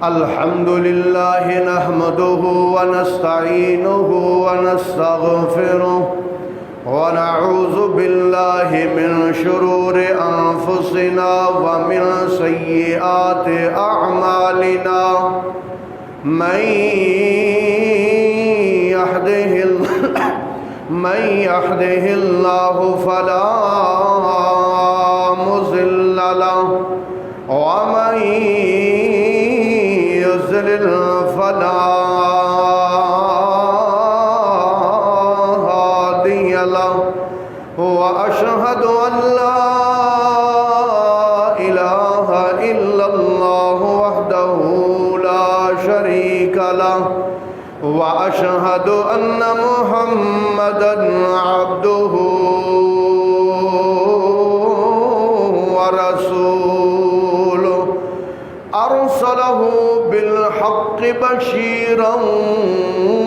الحمد لله نحمده ونستعينه ونستغفره ونعوذ بالله من شرور أنفسنا ومن سيئات أعمالنا من يهده الله فلا مضل له ومن يضلل فلا هادي له وأشهد أن لا إله إلا الله وحده لا شريك له وأشهد أن محمدًا عبده ورسوله أرسله بالحق بشيرًا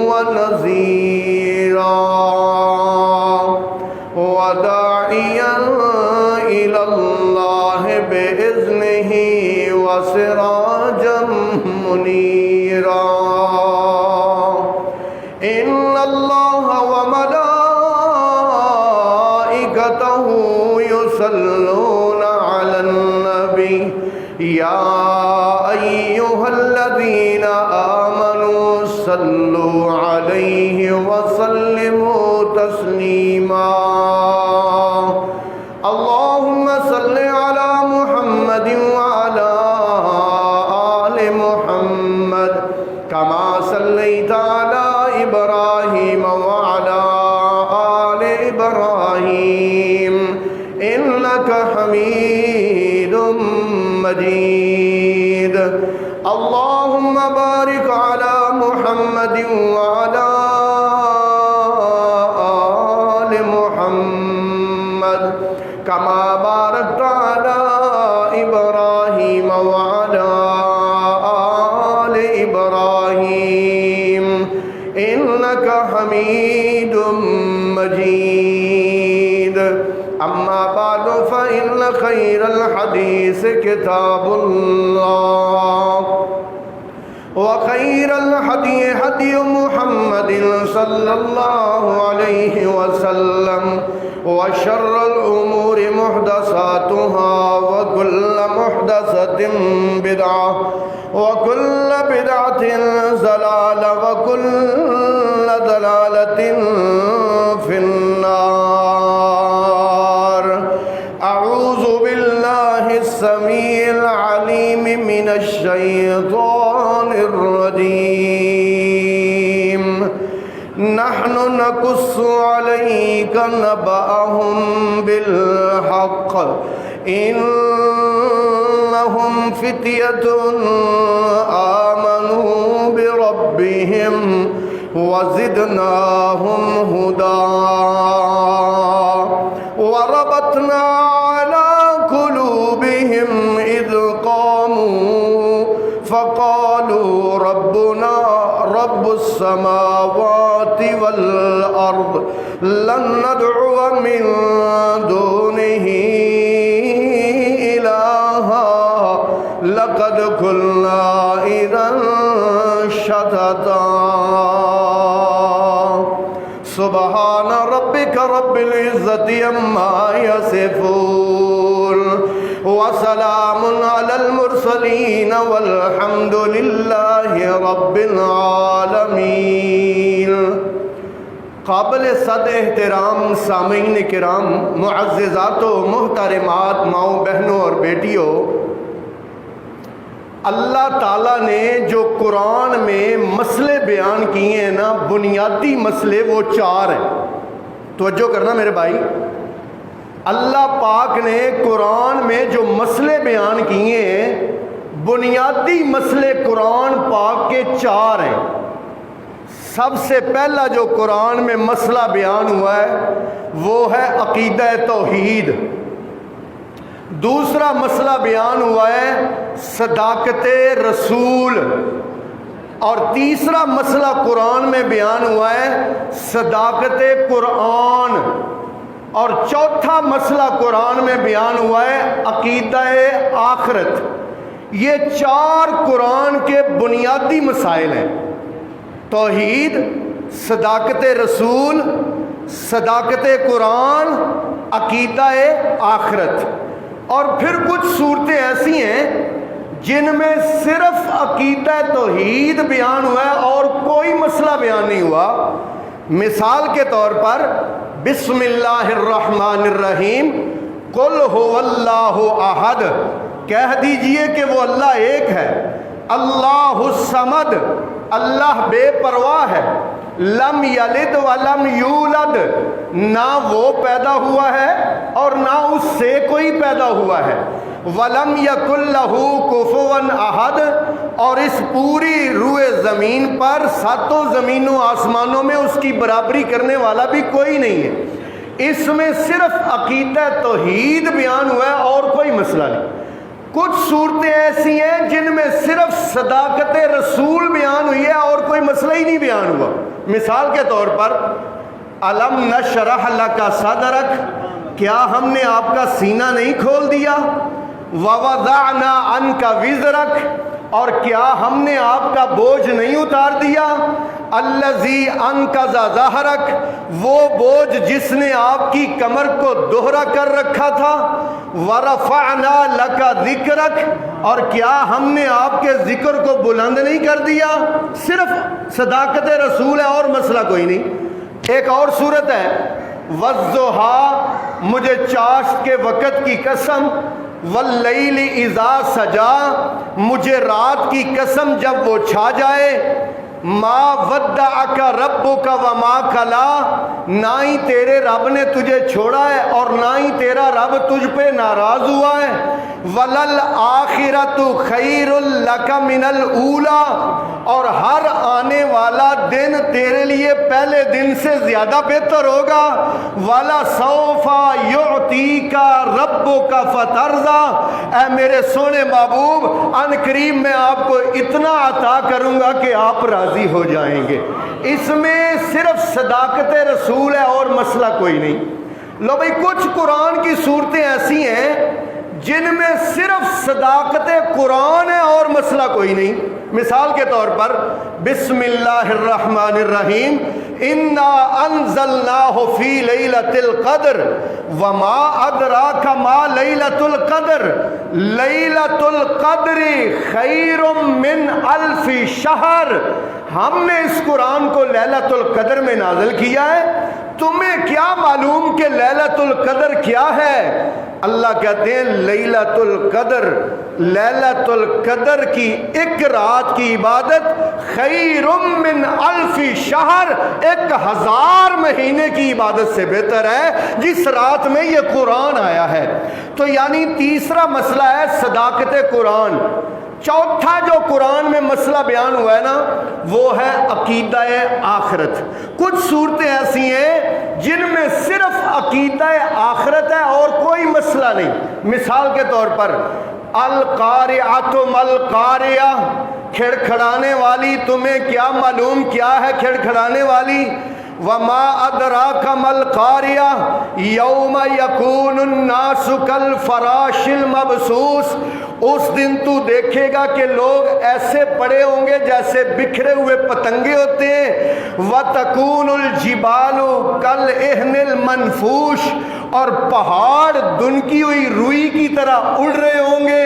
ونذيرًا وداعيًا إلى الله بإذنه وسراجًا منيرًا إن الله وملائكته يصلون على النبي يا أيها الذين آمنوا صلوا عليه وسلموا تسليما اللهم صل على محمد وعلى آل محمد كما صليت على إبراهيم وعلى آل إبراهيم إنك حميد مجيد اللهم بارك على محمد وعلى آل محمد كما باركت على إبراهيم وعلى آل إبراهيم إنك حميد مجيد أما بعد فإن خير الحديث كتاب الله وخير الهدي هدي محمد صلى الله عليه وسلم وشر الأمور محدثاتها وكل محدثة بدعة وكل بدعة ضلالة وكل ضلالة في النار أعوذ بالله السميع العليم من الشيطان الرجيم نحن نقص عليك نبأهم بالحق إنهم فتية آمنوا بربهم وزدناهم هدى وربطنا على قلوبهم إذ قاموا فقالوا ربنا رب السماوات والأرض لن ندعو من دونه إلها لقد قلنا إذا شططا سبحان ربك رب العزة عما يصفون وسلام على المرسلين والحمد لله رب العالمين قابل صد احترام سامعین کرام معززات و محترمات ماؤں بہنوں اور بیٹیوں اللہ تعالیٰ نے جو قرآن میں مسئلے بیان کیے ہیں نا بنیادی مسئلے وہ 4 ہیں توجہ کرنا میرے بھائی اللہ پاک نے قرآن میں جو مسئلے بیان کیے ہیں بنیادی مسئلے قرآن پاک کے 4 ہیں سب سے پہلا جو قرآن میں مسئلہ بیان ہوا ہے وہ ہے عقیدہ توحید دوسرا مسئلہ بیان ہوا ہے صداقت رسول اور تیسرا مسئلہ قرآن میں بیان ہوا ہے صداقت قرآن اور چوتھا مسئلہ قرآن میں بیان ہوا ہے عقیدہ آخرت یہ 4 قرآن کے بنیادی مسائل ہیں: توحید، صداقت رسول، صداقت قرآن، عقیدہ آخرت. اور پھر کچھ صورتیں ایسی ہیں جن میں صرف عقیدہ توحید بیان ہوا ہے اور کوئی مسئلہ بیان نہیں ہوا. مثال کے طور پر بسم اللہ الرحمن الرحیم، قل هو اللہ احد، کہہ دیجئے کہ وہ اللہ ایک ہے. اللہ الصمد، اللہ بے پرواہ ہے. لم یلد ولم یولد، نہ وہ پیدا ہوا ہے اور نہ اس سے کوئی پیدا ہوا ہے. ولم یکن لہ کفوا احد، اور اس پوری روئے زمین پر 7 زمینوں آسمانوں میں اس کی برابری کرنے والا بھی کوئی نہیں ہے. اس میں صرف عقیدہ توحید بیان ہوا ہے اور کوئی مسئلہ نہیں. کچھ صورتیں ایسی ہیں جن میں صرف صداقت رسول بیان ہوئی ہے اور کوئی مسئلہ ہی نہیں بیان ہوا. مثال کے طور پر الم نشرح لک صدرک، کیا ہم نے آپ کا سینہ نہیں کھول دیا؟ ووضعنا عنک وزرک، اور کیا ہم نے آپ کا بوجھ نہیں اتار دیا؟ الذی انقض ظہرک، وہ بوجھ جس نے آپ کی کمر کو دوہرا کر رکھا تھا. ورفعنا لک ذکرک، اور کیا ہم نے آپ کے ذکر کو بلند نہیں کر دیا؟ صرف صداقت رسول ہے اور مسئلہ کوئی نہیں. ایک اور صورت ہے والضحیٰ، مجھے چاشت کے وقت کی قسم. واللیل اذا سجا، مجھے رات کی قسم جب وہ چھا جائے. ما ودعک ربک وما کلا، نہ ہی تیرے رب نے تجھے چھوڑا ہے اور نہ ہی تیرا رب تجھ پہ ناراض ہوا ہے. وللآخرۃ خیر لک من الاولی، اور ہر آنے والا دن تیرے لیے پہلے دن سے زیادہ بہتر ہوگا. ولسوف یعطیک ربک فترضی، اے میرے سونے محبوب، ان قریب میں آپ کو اتنا عطا کروں گا کہ آپ راضی ہو جائیں گے. اس میں صرف صداقت رسول ہے اور مسئلہ کوئی نہیں. لو بھائی، کچھ قرآن کی صورتیں ایسی ہیں جن میں صرف صداقت قرآن ہے اور مسئلہ کوئی نہیں. مثال کے طور پر بسم اللہ الرحمن الرحیم، انا انزلناہ فی لیلۃ القدر وما ادراک ما لیلۃ القدر لیلۃ القدر خیر من الف شہر. ہم نے اس قرآن کو لیلۃ القدر میں نازل کیا ہے، تمہیں کیا معلوم کہ لیلۃ القدر کیا ہے؟ اللہ کہتے ہیں لیلۃ القدر، لیلۃ القدر کی ایک رات کی عبادت خیر من الف شہر، 1000 مہینے کی عبادت سے بہتر ہے جس رات میں یہ قرآن آیا ہے. تو یعنی تیسرا مسئلہ ہے صداقت قرآن. چوتھا جو قرآن میں مسئلہ بیان ہوا ہے نا، وہ ہے عقیدہ آخرت. کچھ صورتیں ایسی ہیں جن میں صرف عقیدہ آخرت ہے اور کوئی مسئلہ نہیں. مثال کے طور پر القارعۃ مل قارعہ، کھڑکھڑانے والی، تمہیں کیا معلوم کیا ہے کھڑکھڑانے والی؟ وما ادراک مل قاریہ یوم یکون الناس کالفراش المبثوث، اس دن تو دیکھے گا کہ لوگ ایسے پڑے ہوں گے جیسے بکھرے ہوئے پتنگے ہوتے ہیں. وتکون الجبال کالعہن المنفوش، اور پہاڑ دنکی ہوئی روئی کی طرح اڑ رہے ہوں گے.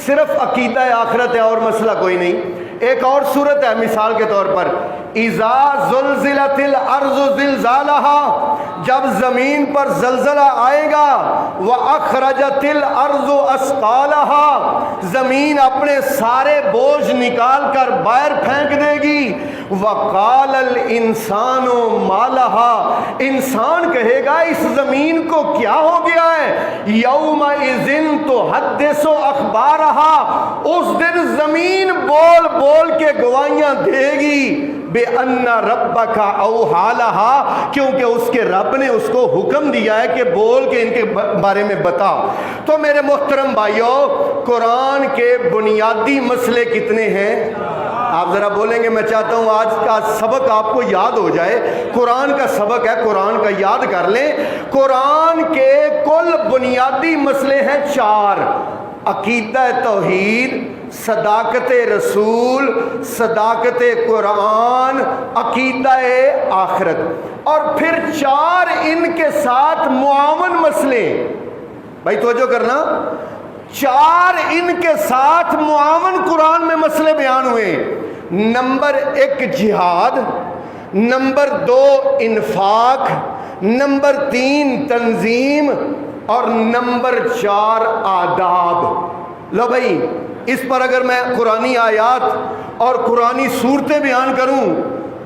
صرف عقیدہ آخرت ہے اور مسئلہ کوئی نہیں. ایک اور صورت ہے مثال کے طور پر اذا زلزلت الارض زلزالها، جب زمین پر زلزلہ آئے گا. واخرجت الارض اثقالها، زمین اپنے سارے بوجھ نکال کر باہر پھینک دے گی. وقال الانسان ما لها، انسان کہے گا اس زمین کو کیا ہو گیا ہے. یومئذ تحدث اخبارها، اس دن زمین بول بول کے گواہیاں دے گی. بِأَنَّ رَبَّكَ أَوْحَىٰ لَهَا، کیونکہ اس کے رب نے اس کو حکم دیا ہے کہ بول کے ان کے بارے میں بتا. تو میرے محترم بھائیوں، قرآن کے بنیادی مسئلے کتنے ہیں؟ آپ ذرا بولیں گے. میں چاہتا ہوں آج کا سبق آپ کو یاد ہو جائے. قرآن کا سبق ہے، قرآن کا یاد کر لیں. قرآن کے کل بنیادی مسئلے ہیں 4. عقیدہ توحید، صداقت رسول، صداقت قرآن، عقیدہ آخرت، اور پھر 4 ان کے ساتھ معاون مسئلے. بھائی توجہ کرنا، 4 ان کے ساتھ معاون قرآن میں مسئلے بیان ہوئے. نمبر 1 جہاد، نمبر 2 انفاق، نمبر 3 تنظیم، اور نمبر 4 آداب. لو بھائی اس پر اگر میں قرآنی آیات اور قرآنی صورتیں بیان کروں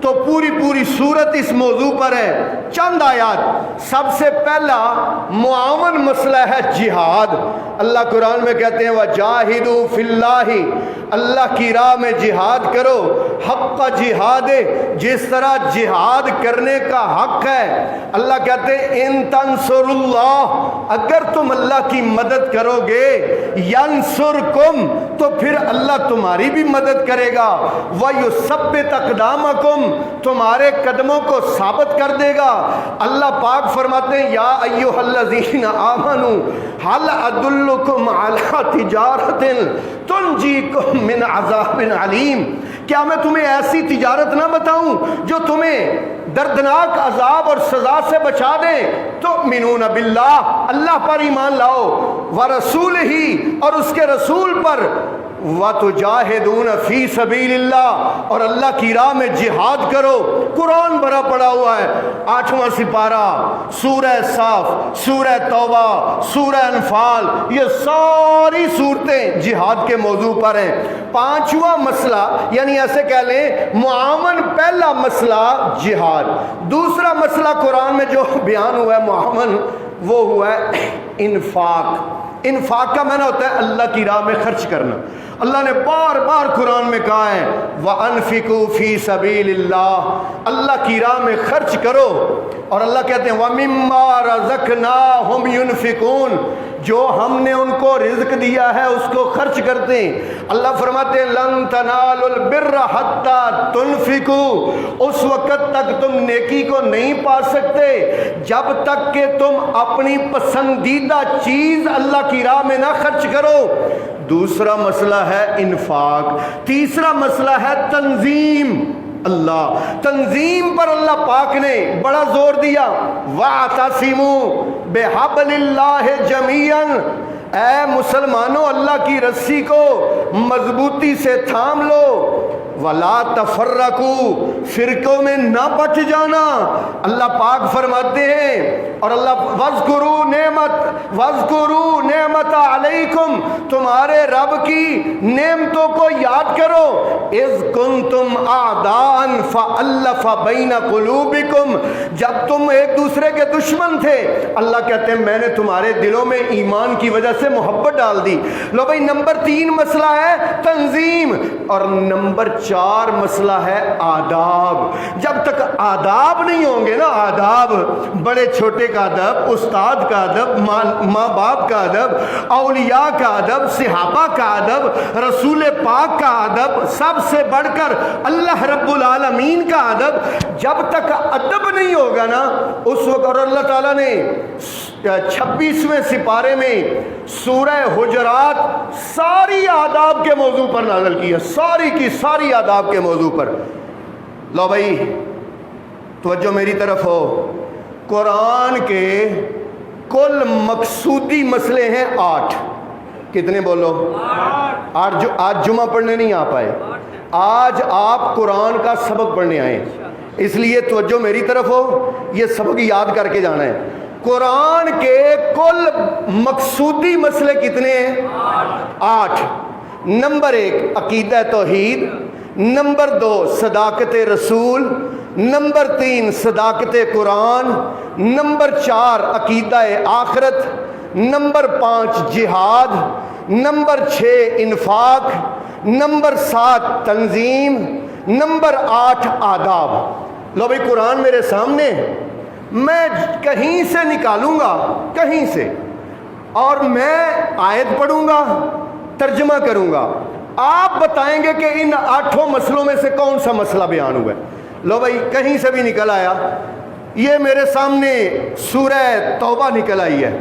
تو پوری صورت اس موضوع پر ہے. چند آیات. سب سے پہلا معاون مسئلہ ہے جہاد. اللہ قرآن میں کہتے ہیں وَجَاهِدُوا فِي اللَّهِ، اللہ کی راہ میں جہاد کرو، حق جہاد، جس طرح جہاد کرنے کا حق ہے. اللہ کہتے ہیں ان تنصروا اللہ، اگر تم اللہ کی مدد کرو گے، ینصرکم، تو پھر اللہ تمہاری بھی مدد کرے گا، وَيُثَبِّتْ أَقْدَامَكُمْ، تمہارے قدموں کو ثابت کر دے گا. اللہ پاک فرماتے ہیں یا ایھا الذین آمنوا هل ادلکم علی تجارۃ تنجیکم من عذاب علیم، کیا میں تمہیں ایسی تجارت نہ بتاؤں جو تمہیں دردناک عذاب اور سزا سے بچا دے؟ تؤمنون باللہ، اللہ پر ایمان لاؤ، ورسولہ، اور اس کے رسول پر، وَتُجَاهِدُونَ فِي سَبِيلِ اللَّهِ، اور اللہ کی راہ میں جہاد کرو. قرآن بھرا پڑا ہوا ہے. 8واں سپارہ، سورہ صاف، سورہ توبہ، سورہ انفال، یہ ساری صورتیں جہاد کے موضوع پر ہیں. 5واں مسئلہ، یعنی ایسے کہہ لیں معاون پہلا مسئلہ جہاد. دوسرا مسئلہ قرآن میں جو بیان ہوا ہے معاون، وہ ہوا ہے انفاق. انفاق کا معنی ہوتا ہے اللہ کی راہ میں خرچ کرنا. اللہ نے بار بار قرآن میں کہا ہے وَأَنفِقُوا فِي سَبِيلِ اللَّهِ، اللہ کی راہ میں خرچ کرو. اور اللہ کہتے ہیں وَمِمَّا رَزَقْنَاهُمْ يُنْفِقُونَ، جو ہم نے ان کو رزق دیا ہے اس کو خرچ کرتے ہیں. اللہ فرماتے ہیں لَن تَنَالُوا الْبِرَّ حَتَّى تُنْفِقُوا، اس وقت تک تم نیکی کو نہیں پا سکتے جب تک کہ تم اپنی پسندیدہ چیز اللہ کی راہ میں نہ خرچ کرو. دوسرا مسئلہ ہے انفاق. تیسرا مسئلہ ہے تنظیم. اللہ تنظیم پر اللہ پاک نے بڑا زور دیا. وَاعْتَصِمُوا بِحَبْلِ اللَّهِ جَمِيعًا، اے مسلمانوں اللہ کی رسی کو مضبوطی سے تھام لو. وَلَا تَفَرَّقُوا، فرقوں میں نہ بٹ جانا. اللہ پاک فرماتے ہیں، اور اللہ وَاذْكُرُوا نِعْمَتَ عَلَيْكُمْ، تمہارے رب کی نعمتوں کو یاد کرو. اِذْ كُنْتُمْ أَعْدَاءً فَأَلَّفَ بَيْنَ قُلُوبِكُمْ، جب تم ایک دوسرے کے دشمن تھے، اللہ کہتے ہیں میں نے تمہارے دلوں میں ایمان کی وجہ سے محبت ڈال دی. لو بھائی نمبر 3 مسئلہ ہے تنظیم، اور نمبر 4 مسئلہ ہے آداب. جب تک آداب نہیں ہوں گے نا، آداب، بڑے چھوٹے کا ادب، استاد کا ادب، ماں باپ کا ادب، اولیاء کا ادب، صحابہ کا ادب، رسول پاک کا ادب، سب سے بڑھ کر اللہ رب العالمین کا ادب، جب تک ادب نہیں ہوگا نا اس وقت. اور اللہ تعالیٰ نے 26ویں سپارے میں سورہ حجرات ساری آداب کے موضوع پر نازل کی ہے، ساری کی ساری آداب کے موضوع پر. لو بھائی توجہ میری طرف ہو. قرآن کے کل مقصودی مسئلے ہیں 8. کتنے بولو؟ 8. جو آج جمعہ پڑھنے نہیں آ پائے، آج آپ قرآن کا سبق پڑھنے آئے، اس لیے توجہ میری طرف ہو، یہ سبق یاد کر کے جانا ہے. قرآن کے کل مقصودی مسئلے کتنے ہیں؟ 8. نمبر 1 عقیدہ توحید، نمبر 2 صداقت رسول، نمبر 3 صداقت قرآن، نمبر 4 عقیدہ آخرت، نمبر 5 جہاد، نمبر 6 انفاق، نمبر 7 تنظیم، نمبر 8 آداب. لو بھائی قرآن میرے سامنے، میں کہیں سے نکالوں گا، کہیں سے، اور میں آیت پڑھوں گا، ترجمہ کروں گا، آپ بتائیں گے کہ ان 8 مسئلوں میں سے کون سا مسئلہ بیان ہوا ہے. لو بھائی کہیں سے بھی نکل آیا. یہ میرے سامنے سورہ توبہ نکل آئی ہے،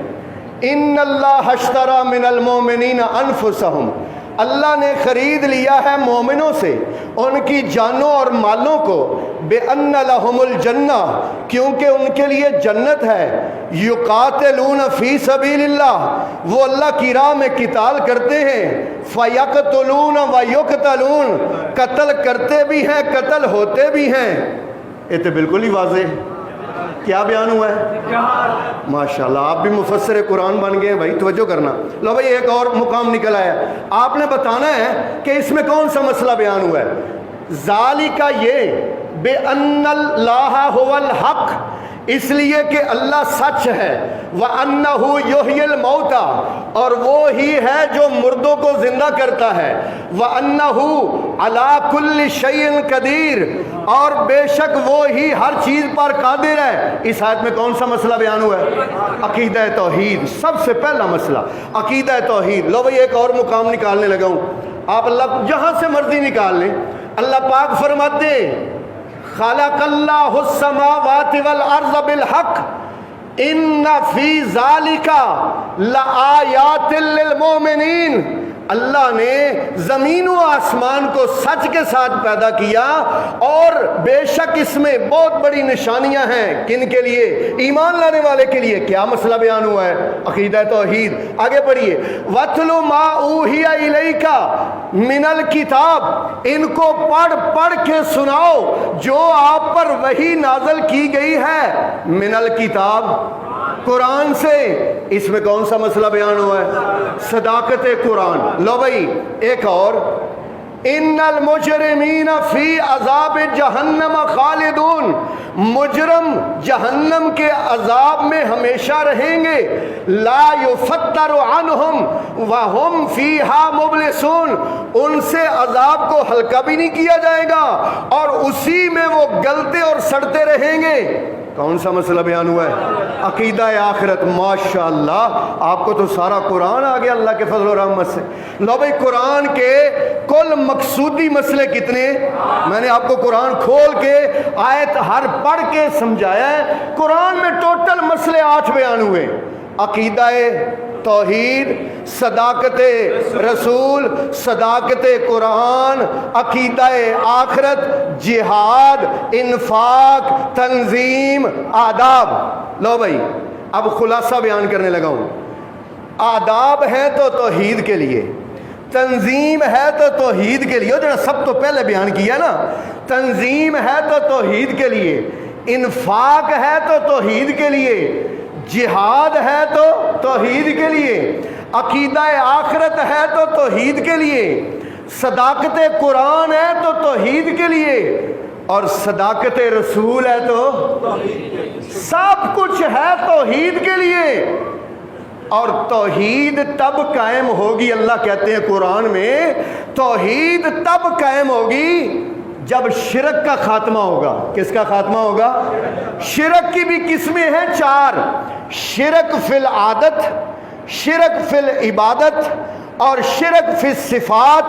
ان اللہ اشتری من المؤمنین انفسہم، اللہ نے خرید لیا ہے مومنوں سے ان کی جانوں اور مالوں کو، بِأَنَّ لَهُمُ الْجَنَّةِ، کیونکہ ان کے لیے جنت ہے، یقاتلون فی سبیل اللہ، وہ اللہ کی راہ میں قتال کرتے ہیں، فَيَقْتُلُونَ وَيُقْتَلُونَ، قتل کرتے بھی ہیں قتل ہوتے بھی ہیں۔ یہ تو بالکل ہی واضح کیا بیان ہوا ہے؟ ماشاءاللہ، آپ بھی مفسر قرآن بن گئے بھائی، توجہ کرنا۔ لو بھائی ایک اور مقام نکل آیا، آپ نے بتانا ہے کہ اس میں کون سا مسئلہ بیان ہوا ہے۔ ذالک، یہ بِأَنَّ اللَّهَ هُوَ الْحَقُّ، اس لیے کہ اللہ سچ ہے، وَأَنَّهُ يُحْيِي الْمَوْتَى، اور وہ ہی ہے جو مردوں کو زندہ کرتا ہے، وَأَنَّهُ عَلَى كُلِّ شَيْءٍ قَدِيرٌ، اور بے شک وہ ہی ہر چیز پر قادر ہے۔ اس آیت میں کون سا مسئلہ بیان ہوا ہے؟ عقیدہ توحید، سب سے پہلا مسئلہ عقیدہ توحید۔ لو بھئی ایک اور مقام نکالنے لگا ہوں، آپ اللہ جہاں سے مرضی نکال لیں۔ اللہ پاک فرماتے ہیں خلق اللہ السماوات والارض بالحق ان فی ذالک لآیات للمؤمنین، اللہ نے زمین و آسمان کو سچ کے ساتھ پیدا کیا اور بے شک اس میں بہت بڑی نشانیاں ہیں، کن کے لیے؟ ایمان لانے والے کے لیے۔ کیا مسئلہ بیان ہوا ہے؟ عقیدہ توحید۔ آگے پڑھیے، وَاتْلُ مَا أُوحِيَ إِلَيْكَ مِنَ الْكِتَابِ، ان کو پڑھ کے سناؤ جو آپ پر وحی نازل کی گئی ہے، من الکتاب، قرآن سے۔ اس میں کون سا مسئلہ بیان ہوا ہے؟ صداقت قرآن۔ لو بھائی ایک اور، ان المجرمین فی عذاب جہنم خالدون، مجرم جہنم کے عذاب میں ہمیشہ رہیں گے، لا یفتر عنہم وہم فیہا مبلسون، ان سے عذاب کو ہلکا بھی نہیں کیا جائے گا اور اسی میں وہ گلتے اور سڑتے رہیں گے۔ کون سا مسئلہ بیان ہوا ہے؟ عقیدہ آخرت۔ ماشاءاللہ، آپ کو تو سارا قرآن آ گیا اللہ کے فضل و رحمت سے۔ لو بھائی قرآن کے کل مقصودی مسئلے کتنے؟ میں نے آپ کو قرآن کھول کے آیت ہر پڑھ کے سمجھایا ہے۔ قرآن میں ٹوٹل مسئلے 8 بیان ہوئے، عقیدہ توحید، صداقت رسول، صداقت قرآن، عقیدہ آخرت، جہاد، انفاق، تنظیم، آداب۔ لو بھائی اب خلاصہ بیان کرنے لگا ہوں۔ آداب ہیں تو توحید کے لیے، تنظیم ہے تو توحید کے لیے، جو سب تو پہلے بیان کیا نا، تنظیم ہے تو توحید کے لیے، انفاق ہے تو توحید کے لیے، جہاد ہے تو توحید کے لیے، عقیدہ آخرت ہے تو توحید کے لیے، صداقت قرآن ہے تو توحید کے لیے، اور صداقت رسول ہے تو سب کچھ ہے توحید کے لیے۔ اور توحید تب قائم ہوگی، اللہ کہتے ہیں قرآن میں، توحید تب قائم ہوگی جب شرک کا خاتمہ ہوگا۔ کس کا خاتمہ ہوگا؟ شرک کی بھی قسمیں ہیں 4، شرک فی العادت، شرک فی العبادت، اور شرک فی الصفات،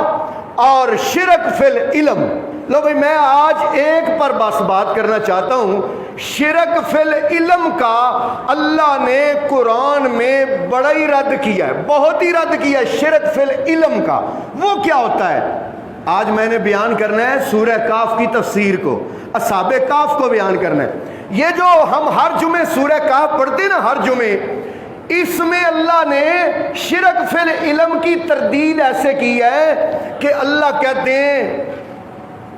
اور شرک فی العلم۔ لو بھئی میں آج ایک پر بس بات کرنا چاہتا ہوں، شرک فی العلم کا اللہ نے قرآن میں بڑا ہی رد کیا ہے، بہت ہی رد کیا ہے شرک فی العلم کا۔ وہ کیا ہوتا ہے؟ آج میں نے بیان کرنا ہے سورہ کاف کی تفسیر کو، اصحاب کاف کو بیان کرنا ہے۔ یہ جو ہم ہر جمعے سورہ کاف پڑھتے ہیں نا، ہر جمعے، اس میں اللہ نے شرک فی العلم کی تردید ایسے کی ہے کہ اللہ کہتے ہیں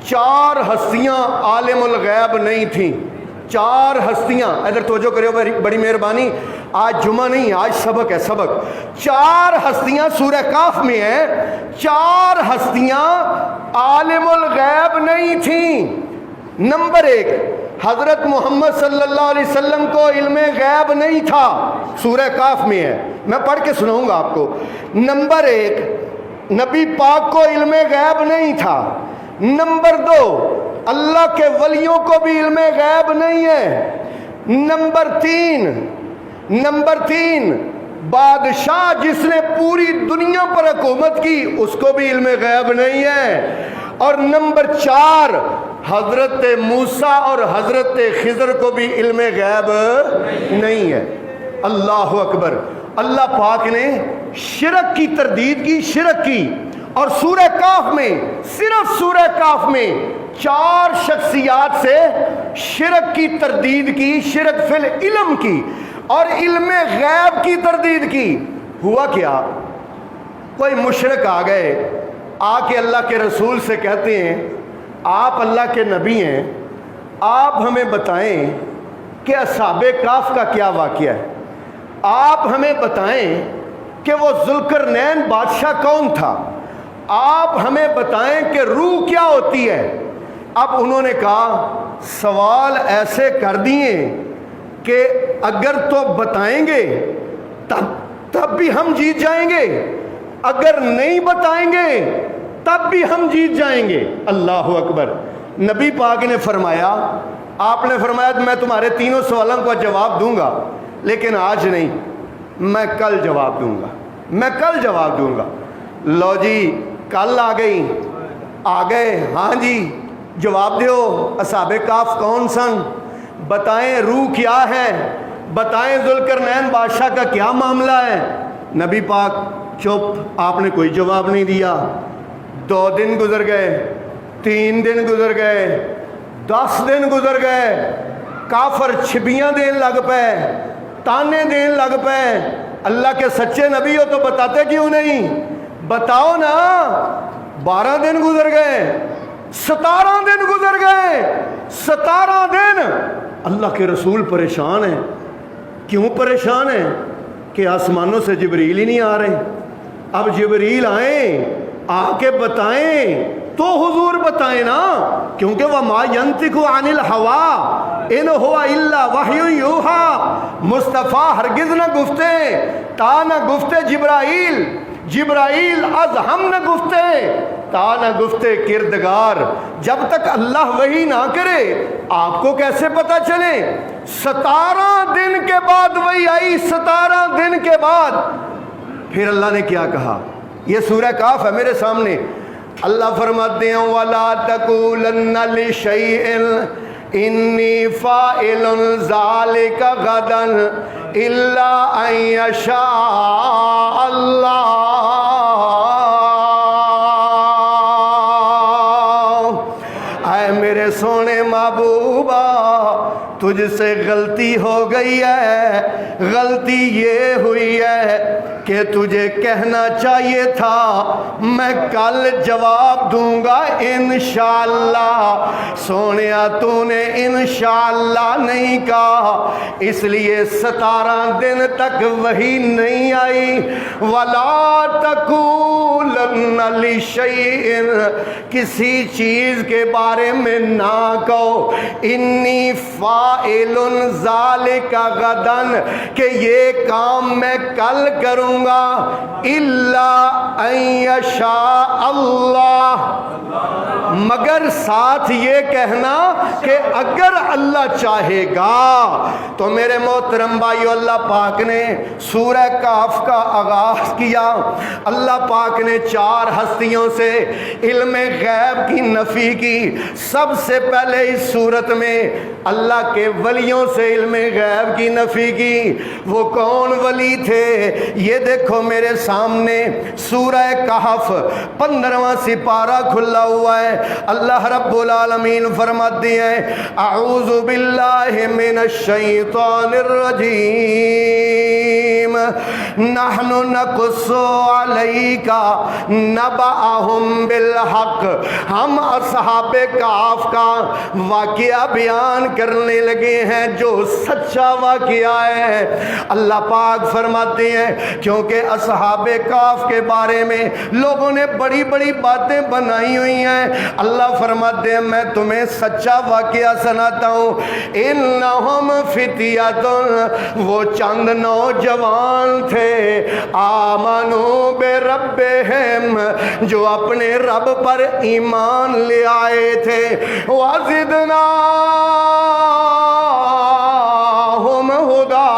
4 ہستیاں عالم الغیب نہیں تھیں، 4 ہستیاں، ادھر توجہ کرو بڑی مہربانی، آج جمعہ نہیں، آج سبق ہے، سبق۔ 4 ہستیاں سورہ کاف میں ہیں، 4 ہستیاں عالم الغیب نہیں تھیں۔ نمبر 1، حضرت محمد صلی اللہ علیہ وسلم کو علم غیب نہیں تھا، سورہ کاف میں ہے، میں پڑھ کے سناؤں گا آپ کو۔ نمبر 1، نبی پاک کو علم غیب نہیں تھا۔ نمبر 2، اللہ کے ولیوں کو بھی علم غیب نہیں ہے۔ نمبر 3، بادشاہ جس نے پوری دنیا پر حکومت کی اس کو بھی علم غیب نہیں ہے۔ اور نمبر 4، حضرت موسیٰ اور حضرت خضر کو بھی علم غیب نہیں ہے۔ اللہ اکبر۔ اللہ پاک نے شرک کی تردید کی، شرک کی، اور سورہ کاف میں، صرف سورہ کاف میں 4 شخصیات سے شرک کی تردید کی، شرک فی العلم کی اور علم غیب کی تردید کی۔ ہوا کیا؟ کوئی مشرک آ گئے، آ کے اللہ کے رسول سے کہتے ہیں آپ اللہ کے نبی ہیں، آپ ہمیں بتائیں کہ اصحاب کہف کا کیا واقعہ ہے، آپ ہمیں بتائیں کہ وہ ذوالقرنین بادشاہ کون تھا، آپ ہمیں بتائیں کہ روح کیا ہوتی ہے۔ اب انہوں نے کہا سوال ایسے کر دیے کہ اگر تو بتائیں گے تب بھی ہم جیت جائیں گے، اگر نہیں بتائیں گے تب بھی ہم جیت جائیں گے۔ اللہ اکبر۔ نبی پاک نے فرمایا، آپ نے فرمایا میں تمہارے تینوں سوالوں کا جواب دوں گا، لیکن آج نہیں، میں کل جواب دوں گا، میں کل جواب دوں گا۔ لو جی کل آ گئی، آ گئے، ہاں جی جواب دیو، اصحاب کہف کون سن، بتائیں روح کیا ہے، بتائیں ذوالقرنین بادشاہ کا کیا معاملہ ہے۔ نبی پاک چپ، آپ نے کوئی جواب نہیں دیا۔ 2 دن گزر گئے، 3 دن گزر گئے، 10 دن گزر گئے، کافر چھپیاں دین لگ پے، تانے دین لگ پے۔ اللہ کے سچے نبی ہو تو بتاتے کیوں نہیں؟ بتاؤ نا۔ 12 دن گزر گئے، 17 دن گزر گئے، 17 دن۔ اللہ کے رسول پریشان ہیں۔ کیوں پریشان ہیں؟ کہ آسمانوں سے جبریل ہی نہیں آ رہے۔ اب جبریل آئیں، آ کے بتائیں تو حضور بتائیں نا، کیونکہ وَمَا يَنطِقُ عَنِ الْهَوَىٰ إِنْ هُوَ إِلَّا وَحْيٌ يُوحَىٰ۔ مصطفیٰ ہرگز نہ گفتے، تا نہ گفتے جبرائیل، جبرائیل از ہم نہ گفتے، تا نہ گفتے کردگار۔ جب تک اللہ وحی نہ کرے آپ کو کیسے پتہ چلے؟ 17 دن کے بعد وحی آئی، 17 دن کے بعد۔ پھر اللہ نے کیا کہا؟ یہ سورہ کہف ہے میرے سامنے۔ اللہ فرماتے ہیں وَلَا تَقُولَنَّ لِشَيْءٍ إِنِّي فَاعِلٌ ذَلِكَ غَدًا إِلَّا أَن يَشَاءَ اللَّهُ۔ اے میرے سونے محبوبہ، تجھ سے غلطی ہو گئی ہے، غلطی یہ ہوئی ہے کہ تجھے کہنا چاہیے تھا میں کل جواب دوں گا انشاءاللہ۔ سونیا تو نے انشاءاللہ نہیں کہا، اس لیے 17 دن تک وحی نہیں آئی۔ وَلَا تَقُولَنَّ لِشَيْءٍ، کسی چیز کے بارے میں نہ کہو انی فاعل ذالک غداً، کہ یہ کام میں کل کروں گا، الا ان یشاء اللہ، مگر ساتھ یہ کہنا کہ اگر اللہ چاہے گا۔ تو میرے محترم بھائیو، اللہ پاک نے سورہ کہف کا آغاز کیا۔ اللہ پاک نے 4 ہستیوں سے علم غیب کی نفی کی۔ سب سے پہلے اس صورت میں اللہ کے ولیوں سے علم غیب کی نفی کی۔ وہ کون ولی تھے؟ یہ دیکھو میرے سامنے سورہ کہف 15واں سپارہ کھلا ہوا ہے۔ اللہ رب العالمین فرماتے ہیں اعوذ باللہ من الشیطان الرجیم نحن نقص علیک نبأہم بالحق، ہم اصحاب کہف کا واقعہ بیان کرنے لگے ہیں جو سچا واقعہ ہے۔ اللہ پاک فرماتے ہیں کیونکہ اصحاب کہف کے بارے میں لوگوں نے بڑی بڑی باتیں بنائی ہوئی ہیں، اللہ فرماتے ہیں میں تمہیں سچا واقعہ سناتا ہوں۔ انہم فتیۃ، وہ چند نوجوان تھے، آمنو بربہم، جو اپنے رب پر ایمان لے آئے تھے، وَزِدْنَاهُمْ هُدًى،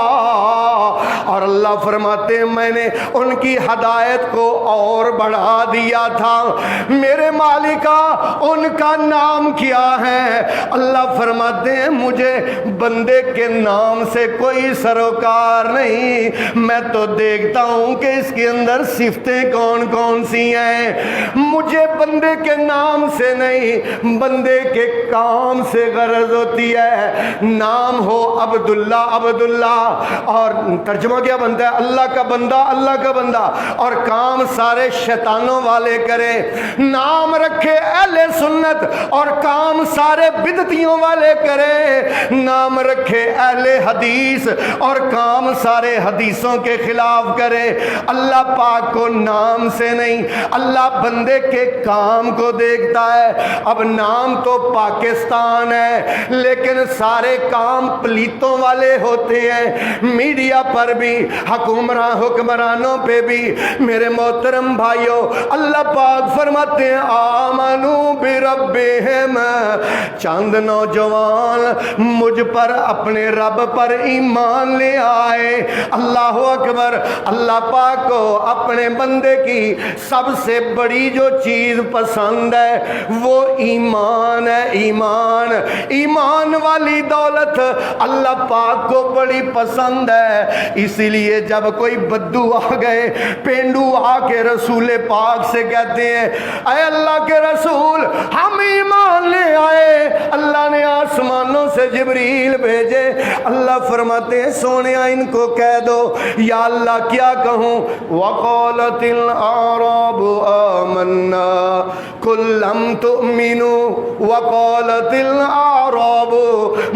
اور اللہ اللہ فرماتے ہیں میں نے ان کی ہدایت کو اور بڑھا دیا تھا۔ میرے مالکا ان کا نام کیا ہے؟ اللہ فرماتے ہیں مجھے بندے کے نام سے کوئی سروکار نہیں، میں تو دیکھتا ہوں کہ اس کے اندر صفتیں کون کون سی ہیں۔ مجھے بندے کے نام سے نہیں، بندے کے کام سے غرض ہوتی ہے۔ نام ہو عبداللہ عبداللہ، اور ترجمہ کیا بنتا ہے؟ اللہ کا بندہ اللہ کا بندہ، اور کام سارے شیطانوں والے کرے۔ نام رکھے اہل سنت اور کام سارے بدعتیوں والے کرے۔ نام رکھے اہل حدیث اور کام سارے حدیثوں کے خلاف کرے۔ اللہ پاک کو نام سے نہیں، اللہ بندے کے کام کو دیکھتا ہے۔ اب نام تو پاکستان ہے لیکن سارے کام پلیتوں والے ہوتے ہیں، میڈیا پر بھی، حکمرانوں پہ بھی۔ میرے محترم بھائیوں، اللہ پاک فرماتے ہیں آمنو بربہم، چند نوجوان مجھ پر اپنے رب پر ایمان لے آئے۔ اللہ اکبر۔ اللہ پاک کو اپنے بندے کی سب سے بڑی جو چیز پسند ہے وہ ایمان ہے۔ ایمان، ایمان والی دولت اللہ پاک کو بڑی پسند ہے۔ اسی لیے جب کوئی بدو آ گئے، پینڈو آ کے رسول پاک سے کہتے ہیں اے اللہ کے رسول ہم ایمان لے آئے، اللہ نے آسمانوں سے جبریل بھیجے۔ اللہ فرماتے ہیں سونیا ان کو کہہ دو یا اللہ کیا کہوں؟ وقالت الاعراب آمنا قل لم تؤمنوا، وقالت الاعراب،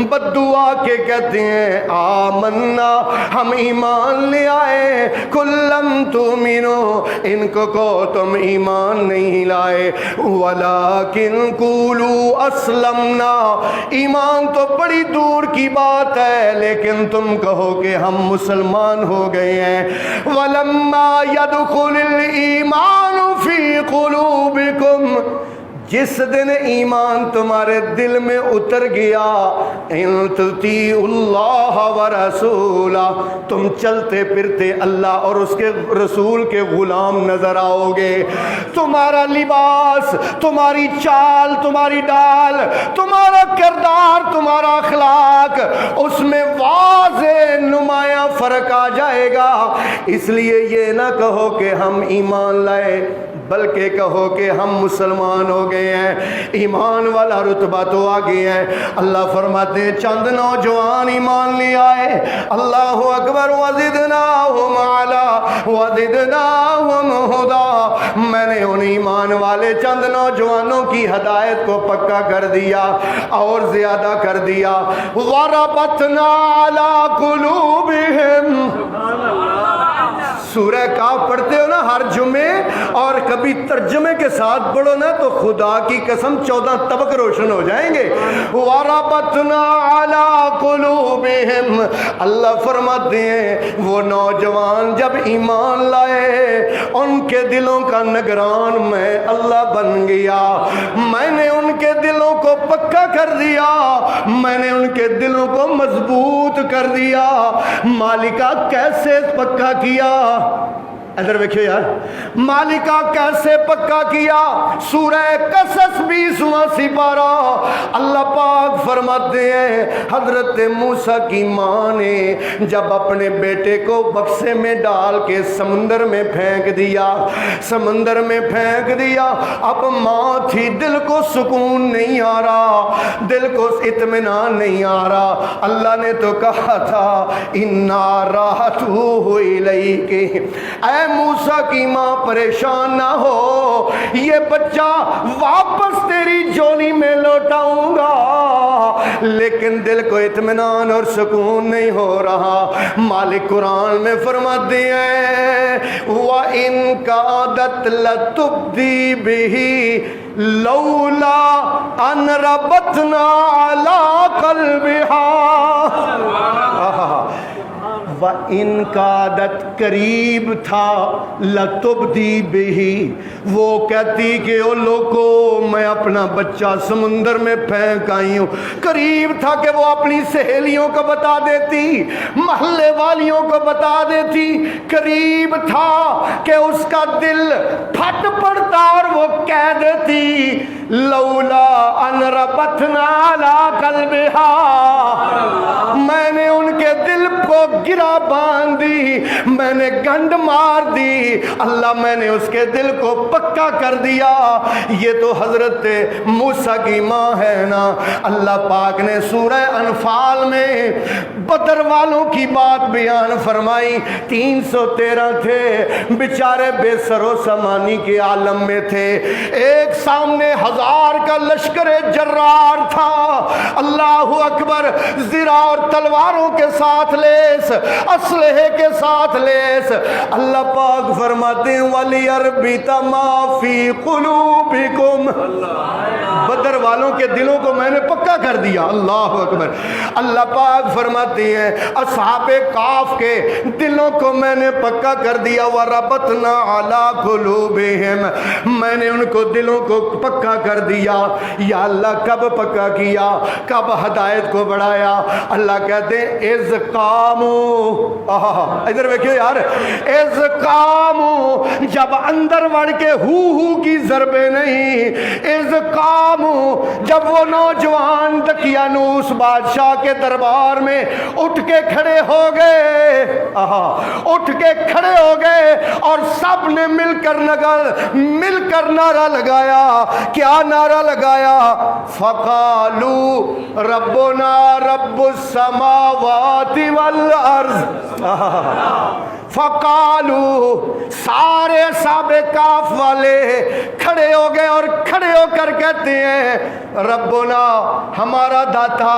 بدو آ کے کہتے ہیں آمنا ہم ایمان لے آئے، قل لم تؤمنوا ان کو کہو تم ایمان نہیں لائے، ولکن قولوا اسلمنا، ایمان تو بڑی دور کی بات ہے لیکن تم کہو کہ ہم مسلمان ہو گئے ہیں۔ ولما يدخل الایمان فی قلوبکم، جس دن ایمان تمہارے دل میں اتر گیا، ان تطیعوا اللہ ورسولہ، تم چلتے پھرتے اللہ اور اس کے رسول کے غلام نظر آؤ گے۔ تمہارا لباس، تمہاری چال، تمہاری ڈال، تمہارا کردار، تمہارا اخلاق، اس میں واضح نمایاں فرق آ جائے گا۔ اس لیے یہ نہ کہو کہ ہم ایمان لائے بلکہ کہو کہ ہم مسلمان ہو گئے ہیں، ایمان والا رتبہ تو آگے ہے۔ اللہ فرماتے ہیں چند نوجوان ایمان لے آئے، اللہ اکبر، وزدناہم علی وزدناہم ہدی، میں نے ان ایمان والے چند نوجوانوں کی ہدایت کو پکا کر دیا اور زیادہ کر دیا۔ وربطنا علی قلوبہم، سورہ کاف پڑھتے ہو نا ہر جمعے، اور کبھی ترجمے کے ساتھ پڑھو نا تو خدا کی قسم 14 طبق روشن ہو جائیں گے۔ وَرَبَطْنَا عَلَىٰ قُلُوبِهِمْ، اللہ فرماتے ہیں وہ نوجوان جب ایمان لائے ان کے دلوں کا نگران میں اللہ بن گیا، میں نے ان کے دلوں کو پکا کر دیا، میں نے ان کے دلوں کو مضبوط کر دیا۔ مالکہ کیسے پکا کیا؟ ادھر دیکھو یار، مالکہ کیسے پکا کیا؟ سورہ قصص 20واں سپارہ، اللہ پاک فرماتے ہیں حضرت موسیٰ کی ماں نے جب اپنے بیٹے کو بکسے میں ڈال کے سمندر میں پھینک دیا، سمندر میں پھینک دیا، اب ماں تھی، دل کو سکون نہیں آ رہا، دل کو اطمینان نہیں آ رہا۔ اللہ نے تو کہا تھا اِنَّا رَاحَتُهُ إِلَيْكِ، اے موسیٰ کی ماں پریشان نہ ہو، یہ بچہ واپس تیری جولی میں لوٹاؤں گا، لیکن دل کو اطمینان اور سکون نہیں ہو رہا۔ مالک قرآن میں فرماتے ہیں وَإِن كَادَتْ لَتُبْدِي بِهِ لَوْلَا أَنْ رَبَطْنَا عَلَىٰ قَلْبِهَا، وَإِن كَادَتْ قریب تھا لَتُبْدِي بِهِ، وہ کہتی کہ او لوگو میں اپنا بچہ سمندر میں پھینک آئی ہوں۔ قریب تھا کہ وہ اپنی سہیلیوں کو بتا دیتی، محلے والیوں کو بتا دیتی، قریب تھا کہ اس کا دل پھٹ پڑتا اور وہ کہہ دیتی لولا ان ربطنا علی قلبہا، میں نے ان کے دل کو گرا باندھ دی، میں نے گنڈ مار دی، اللہ میں نے اس کے دل کو پکا کر دیا۔ یہ تو حضرت موسیٰ کی ماں ہے نا۔ اللہ پاک نے سورہ انفال میں بدر والوں کی بات بیان فرمائی، 313 تھے بیچارے بے سر و سامانی کے عالم میں تھے، ایک سامنے 1000 کا لشکر جرار تھا، اللہ اکبر، زرہ اور تلواروں کے ساتھ لیس، اسلحے کے ساتھ لیس۔ اللہ پاک فرماتے ہیں وَلِيَرْبِطَ مَا فِي قُلُوبِكُمْ، بدر والوں کے دلوں کو میں نے پکا کر دیا، اللہ اکبر۔ اللہ پاک فرماتے ہیں اصحاب کاف کے دلوں کو میں نے پکا کر دیا، وَرَبَطْنَا عَلَىٰ قُلُوبِهِمْ، میں نے ان کو دلوں کو پکا کر دیا۔ یا اللہ کب پکا کیا، کب ہدایت کو بڑھایا؟ اللہ کہتے ہیں اِذْ قَامُوا، ادھر دیکھو یار، اِذْ قَامُوا، جب اندر بڑھ کے ہو کی ضربیں نہیں، اِذْ قَامُوا، جب وہ نوجوان دقیانوس بادشاہ کے دربار میں اٹھ کے کھڑے ہو گئے، اٹھ کے کھڑے ہو گئے اور سب نے مل کر نعرہ لگایا۔ کیا نعرہ لگایا؟ فَقَالُوا رَبُّنَا رَبُّ السَّمَاوَاتِ وَالْأَرْضِ، فَقَالُوا، سارے اصحاب کاف والے کھڑے ہو گئے اور کھڑے ہو کر کہتے ہیں ربنا، ہمارا داتا،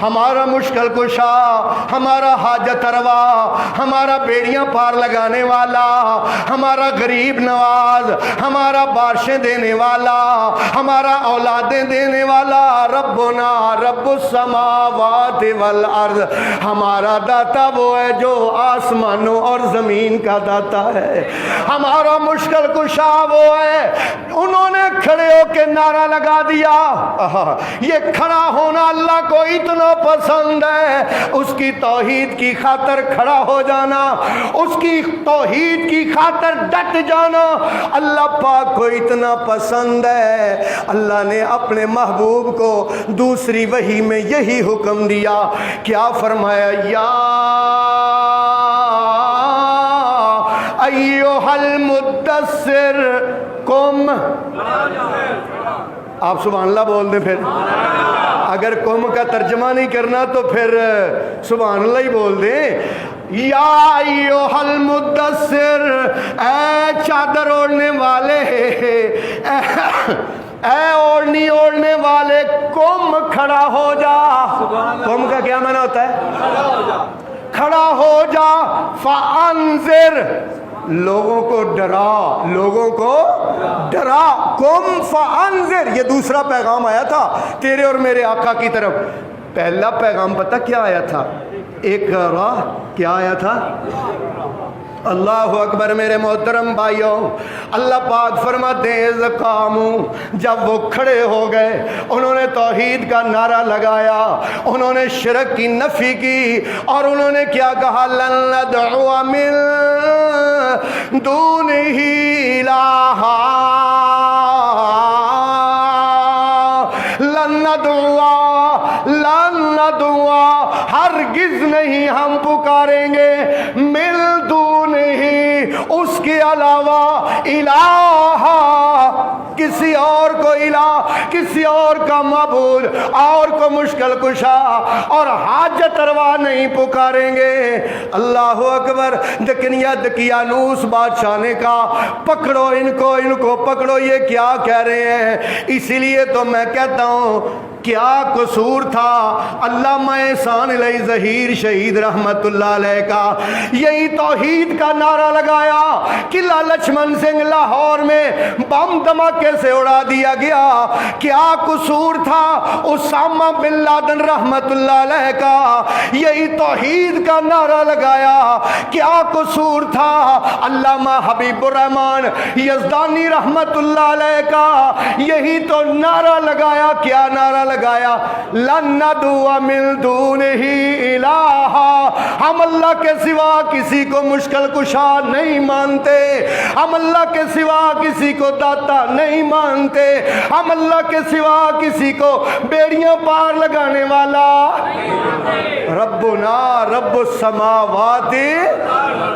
ہمارا مشکل کشا، ہمارا حاجت روا، ہمارا بیڑیاں پار لگانے والا، ہمارا غریب نواز، ہمارا بارشیں دینے والا، ہمارا اولادیں دینے والا، ربنا رب السماوات والارض، ہمارا داتا وہ ہے جو آسمانوں اور زمین کا داتا ہے، ہمارا مشکل کشا وہ ہے۔ انہوں نے کھڑے ہو کے نعرہ لگا دیا۔ یہ کھڑا ہونا اللہ کو اتنا پسند ہے، اس کی توحید کی خاطر کھڑا ہو جانا، اس کی توحید کی خاطر ڈٹ جانا اللہ پاک کو اتنا پسند ہے۔ اللہ نے اپنے محبوب کو دوسری وحی میں یہی حکم دیا، کیا فرمایا؟ یا ایھا المدثر قم، آپ سبحان اللہ بول دیں، پھر اگر قم کا ترجمہ نہیں کرنا تو پھر سبحان اللہ ہی بول دیں۔ یا ایھا المدثر، اے چادر اوڑھنے والے، اے اوڑھنے والے، قم، کھڑا ہو جا۔ قم کا کیا معنی ہوتا ہے؟ کھڑا ہو جا، فانذر، لوگوں کو ڈرا، لوگوں کو ڈرا، قم فانذر، یہ دوسرا پیغام آیا تھا تیرے اور میرے آقا کی طرف۔ پہلا پیغام پتہ کیا آیا تھا؟ اقرا، کیا آیا تھا؟ اللہ اکبر میرے محترم بھائیوں، اللہ پاک فرماتے ہیں اذ قاموا، جب وہ کھڑے ہو گئے، انہوں نے توحید کا نعرہ لگایا، انہوں نے شرک کی نفی کی، اور انہوں نے کیا کہا؟ لن ندعو من دونہ الہا، لن ندعو، ہرگز نہیں ہم پکاریں گے، مل دونہ، اس کے علاوہ، الہ، کسی اور کو الہ، کسی اور کا معبود، اور کو مشکل کشا اور حاجت روا نہیں پکاریں گے۔ اللہ اکبر۔ دقیانوس بادشاہ نے کہا پکڑو ان کو پکڑو، یہ کیا کہہ رہے ہیں؟ اسی لیے تو میں کہتا ہوں کیا قصور تھا علامہ احسان علی ظہیر شہید رحمت اللہ علیہ کا یہی توحید کا نعرہ لگایا، قلعہ لچھمن سنگھ لاہور میں بم دھماکے سے اڑا دیا گیا، کیا قصور تھا اسامہ بن لادن رحمت اللہ علیہ کا یہی توحید کا نعرہ لگایا، کیا قصور تھا علامہ حبیب الرحمن یزدانی رحمت اللہ علیہ کا یہی تو نعرہ لگایا، کیا نعرہ لگایا، لن ندعو من دونہ الہا، ہم اللہ کے سوا کسی کو مشکل کشا نہیں مانتے، ہم اللہ کے سوا کسی کو داتا نہیں مانتے، ہم اللہ کے سوا کسی کو بیڑیاں پار لگانے والا ربنا رب السماوات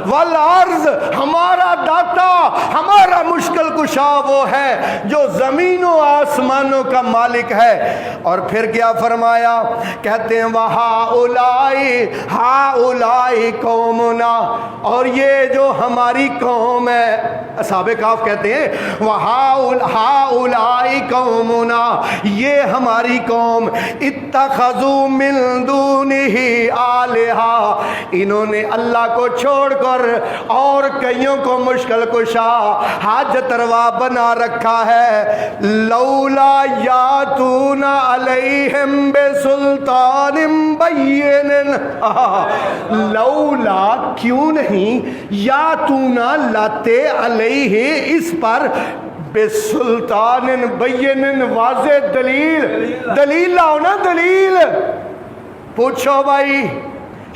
والارض، ہمارا داتا ہمارا مشکل کشا وہ ہے جو زمین و آسمانوں کا مالک ہے۔ اور پھر کیا فرمایا، کہتے ہیں ہؤلاء قومنا، اور یہ جو ہماری قوم ہے، اصحاب کہف کہتے ہیں ہؤلاء قومنا، یہ ہماری قوم اتخذوا من دونہ آلہہ، انہوں نے اللہ کو چھوڑ کر اور کئیوں کو مشکل کشا حاجت روا بنا رکھا ہے، لولا یاتون علیہم بسلطان بین، لولا کیوں نہیں، یاتون لاتے علیہ اس پر، بسلطان بین واضح دلیل لاؤ نا، دلیل پوچھو بھائی،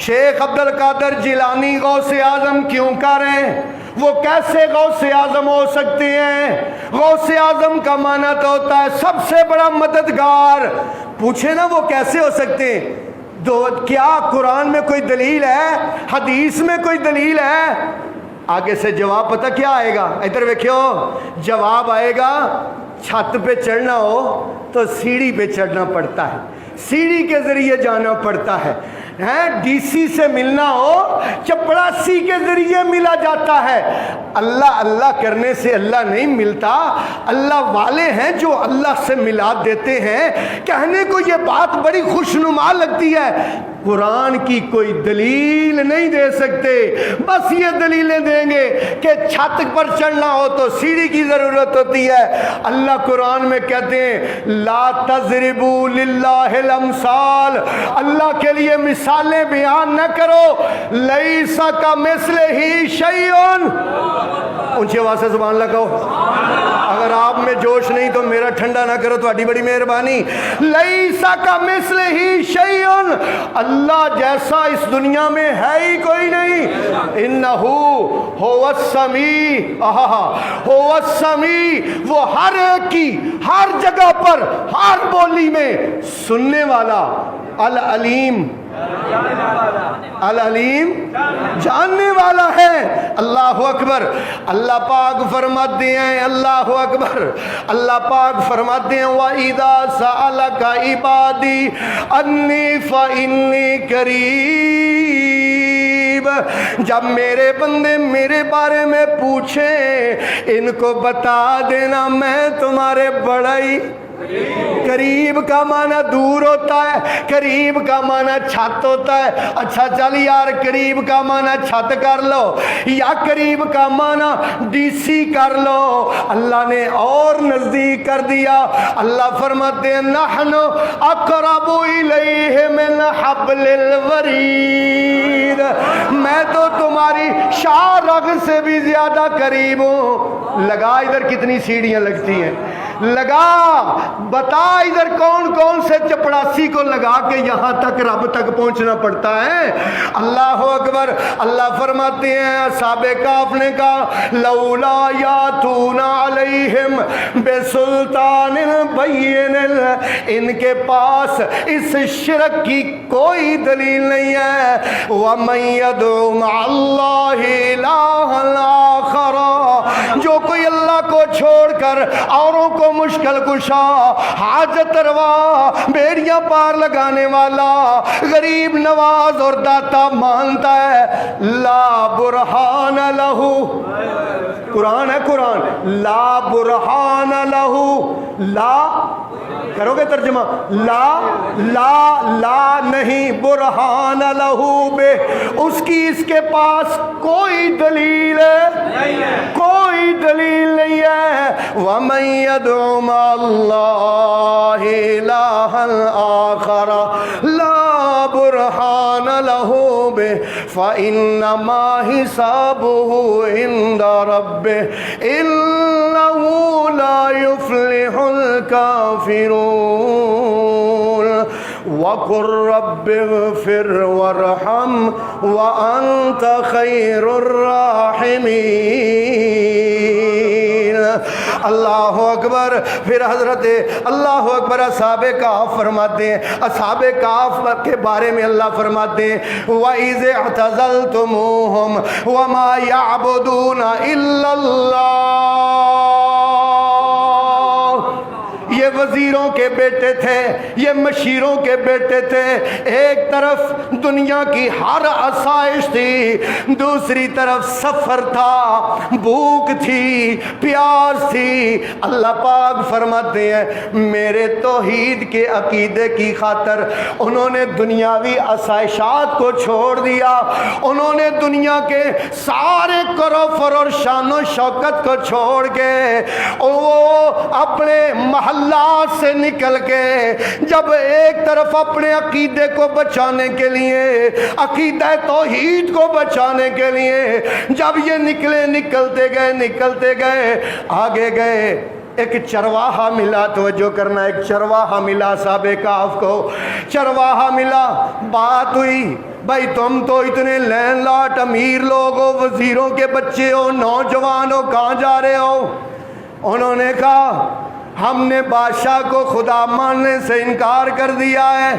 شیخ عبد القادر جیلانی غوث اعظم کیوں کر رہے ہیں؟ وہ کیسے غوث اعظم ہو سکتے ہیں؟ غوث اعظم کا معنی تو ہوتا ہے سب سے بڑا مددگار، پوچھے نا وہ کیسے ہو سکتے ہیں؟ کیا قرآن میں کوئی دلیل ہے؟ حدیث میں کوئی دلیل ہے؟ آگے سے جواب پتہ کیا آئے گا، ادھر دیکھو جواب آئے گا، چھت پہ چڑھنا ہو تو سیڑھی پہ چڑھنا پڑتا ہے، سیڑھی کے ذریعے جانا پڑتا ہے، ڈی سی سے ملنا ہو چپڑاسی کے ذریعے ملا جاتا ہے، اللہ اللہ کرنے سے اللہ نہیں ملتا، اللہ والے ہیں جو اللہ سے ملا دیتے ہیں۔ کہنے کو یہ بات بڑی خوشنما لگتی ہے، قرآن کی کوئی دلیل نہیں دے سکتے، بس یہ دلیلیں دیں گے کہ چھت پر چڑھنا ہو تو سیڑھی کی ضرورت ہوتی ہے۔ اللہ قرآن میں کہتے ہیں لا تضربوا للہ الامثال، اللہ کے لیے مثالیں بیان نہ کرو، لیس کمثلہ شیء، اونچی آواز سے سبحان اللہ کہو، اگر آپ میں جوش نہیں تو میرا ٹھنڈا نہ کرو، تہاڈی بڑی مہربانی، لیس کمثلہ شیء، اللہ جیسا اس دنیا میں ہے ہی کوئی نہیں، انہ هو السمیع، هو السمیع، وہ ہر ایک کی ہر جگہ پر ہر بولی میں سننے والا، العلیم، العلیم جاننے والا ہے۔ اللہ اکبر، اللہ پاک فرماتے ہیں، اللہ اکبر، اللہ پاک فرماتے ہیں وَإِذَا سَأَلَكَ عِبَادِي أَنِّي فَإِنِّي قَرِيبٌ، جب میرے بندے میرے بارے میں پوچھیں ان کو بتا دینا میں تمہارے بڑا ہی قریب کا معنی دور ہوتا ہے، قریب کا معنی چھت ہوتا ہے، اچھا چل یار قریب کا معنی چھت کر لو یا قریب کا معنی ڈی سی کر لو، اللہ نے اور نزدیک کر دیا۔ اللہ فرماتے ہیں نحن اقرب الیہ من حبل الورید، میں تو تمہاری شاہ رگ سے بھی زیادہ قریب ہوں۔ لگا ادھر کتنی سیڑھیاں لگتی ہیں، لگا بتا ادھر کون کون سے چپڑاسی کو لگا کے یہاں تک رب تک پہنچنا پڑتا ہے۔ اللہ اکبر، اللہ فرماتے ہیں اصحاب کہف نے کہا لولا یاتون علیہم بسلطان بین، ان کے پاس اس شرک کی کوئی دلیل نہیں ہے۔ وَمَن يَدْعُ مَعَ اللَّهِ إِلَٰهًا آخَرَ، جو کوئی اللہ کو چھوڑ کر اوروں کو مشکل کشا، حاجت روا، بیڑیاں پار لگانے والا، غریب نواز اور داتا مانتا ہے، لا برہان لہو، قرآن ہے قرآن، لا برہان لہو، لا کرو گے ترجمہ؟ لا لا لا نہیں، برہان لہو بے، اس کی اس کے پاس کوئی دلیل کوئی دلیل نہیں ہے۔ وَمَن يَدْعُ مَعَ اللَّهِ إِلَٰهًا آخَرَ لَا بُرْهَانَ لَهُ بِهِ فَإِنَّمَا حِسَابُهُ عِندَ رَبِّهِ إِنَّهُ لَا يُفْلِحُ الْكَافِرُونَ۔ وَقُلْ رَبِّ اغْفِرْ وَارْحَمْ وَأَنْتَ خَيْرُ الرَّاحِمِينَ۔ اللہ اکبر۔ پھر حضرت اللہ اکبر اصحاب کہف فرماتے ہیں، اصحاب کہف کے بارے میں اللہ فرماتے ہیں وَإِذِ اعْتَزَلْتُمُوهُمْ وَمَا يَعْبُدُونَ إِلَّا اللَّهَ۔ یہ وزیروں کے بیٹے تھے، یہ مشیروں کے بیٹے تھے، ایک طرف دنیا کی ہر آسائش تھی، دوسری طرف سفر تھا، بھوک تھی، پیاس تھی۔ اللہ پاک فرماتے ہیں میرے توحید کے عقیدے کی خاطر انہوں نے دنیاوی آسائشات کو چھوڑ دیا، انہوں نے دنیا کے سارے کروفر اور شان و شوکت کو چھوڑ کے وہ اپنے محلات سے نکل کے جب ایک طرف اپنے عقیدے کو بچانے کے لیے، عقیدہ توحید کو بچانے کے لیے جب یہ نکلتے گئے آگے گئے، ایک چرواہا ملا، توجہ کرنا، ایک چرواہا ملا اصحاب کہف کو، چرواہا ملا، بات ہوئی بھائی تم تو اتنے لین لاٹ امیر لوگ ہو، وزیروں کے بچے ہو، نوجوان ہو، کہاں جا رہے ہو؟ انہوں نے کہا ہم نے بادشاہ کو خدا ماننے سے انکار کر دیا ہے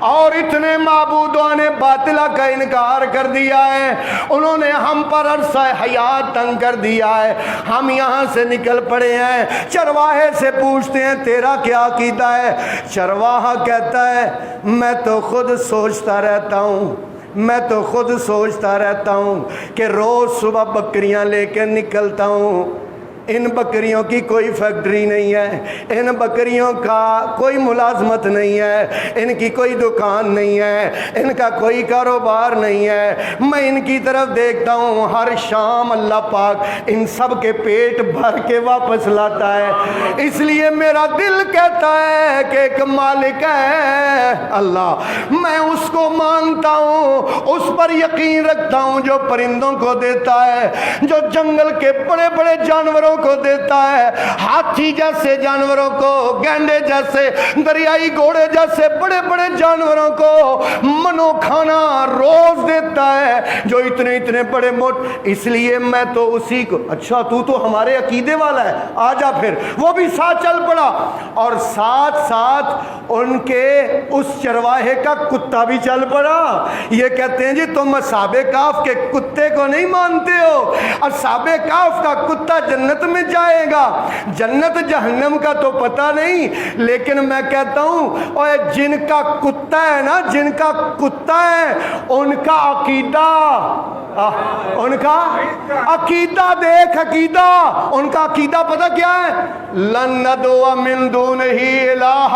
اور اتنے معبودوں نے باطلہ کا انکار کر دیا ہے، انہوں نے ہم پر عرصہ حیات تنگ کر دیا ہے، ہم یہاں سے نکل پڑے ہیں۔ چرواہے سے پوچھتے ہیں تیرا کیا عقیدہ ہے؟ چرواہا کہتا ہے میں تو خود سوچتا رہتا ہوں کہ روز صبح بکریاں لے کے نکلتا ہوں، ان بکریوں کی کوئی فیکٹری نہیں ہے، ان بکریوں کا کوئی ملازمت نہیں ہے، ان کی کوئی دکان نہیں ہے، ان کا کوئی کاروبار نہیں ہے، میں ان کی طرف دیکھتا ہوں، ہر شام اللہ پاک ان سب کے پیٹ بھر کے واپس لاتا ہے، اس لیے میرا دل کہتا ہے کہ ایک مالک ہے اللہ، میں اس کو مانتا ہوں، اس پر یقین رکھتا ہوں جو پرندوں کو دیتا ہے، جو جنگل کے بڑے بڑے جانوروں کو دیتا ہے، ہاتھی جیسے جانوروں کو، گینڈے جیسے، دریائی گھوڑے جیسے بڑے بڑے جانوروں کو منو کھانا روز دیتا ہے، جو اتنے بڑے موٹ، اس لیے میں تو اسی کو، اچھا تو ہمارے عقیدے والا ہے، آجا پھر، وہ بھی ساتھ چل پڑا، اور ساتھ ساتھ ان کے اس چرواہے کا کتا بھی چل پڑا۔ یہ کہتے ہیں جی تم اصحاب کہف کے کتے کو نہیں مانتے ہو، اصحاب کہف کا کتا جنت میں جائے گا، جنت جہنم کا تو پتہ نہیں، لیکن میں کہتا ہوں اور جن کا کتا ہے نا، جن کا کتا ہے ان کا عقیدہ دیکھ، عقیدہ ان کا عقیدہ پتہ کیا ہے؟ لن ندعو من دونہ الہ،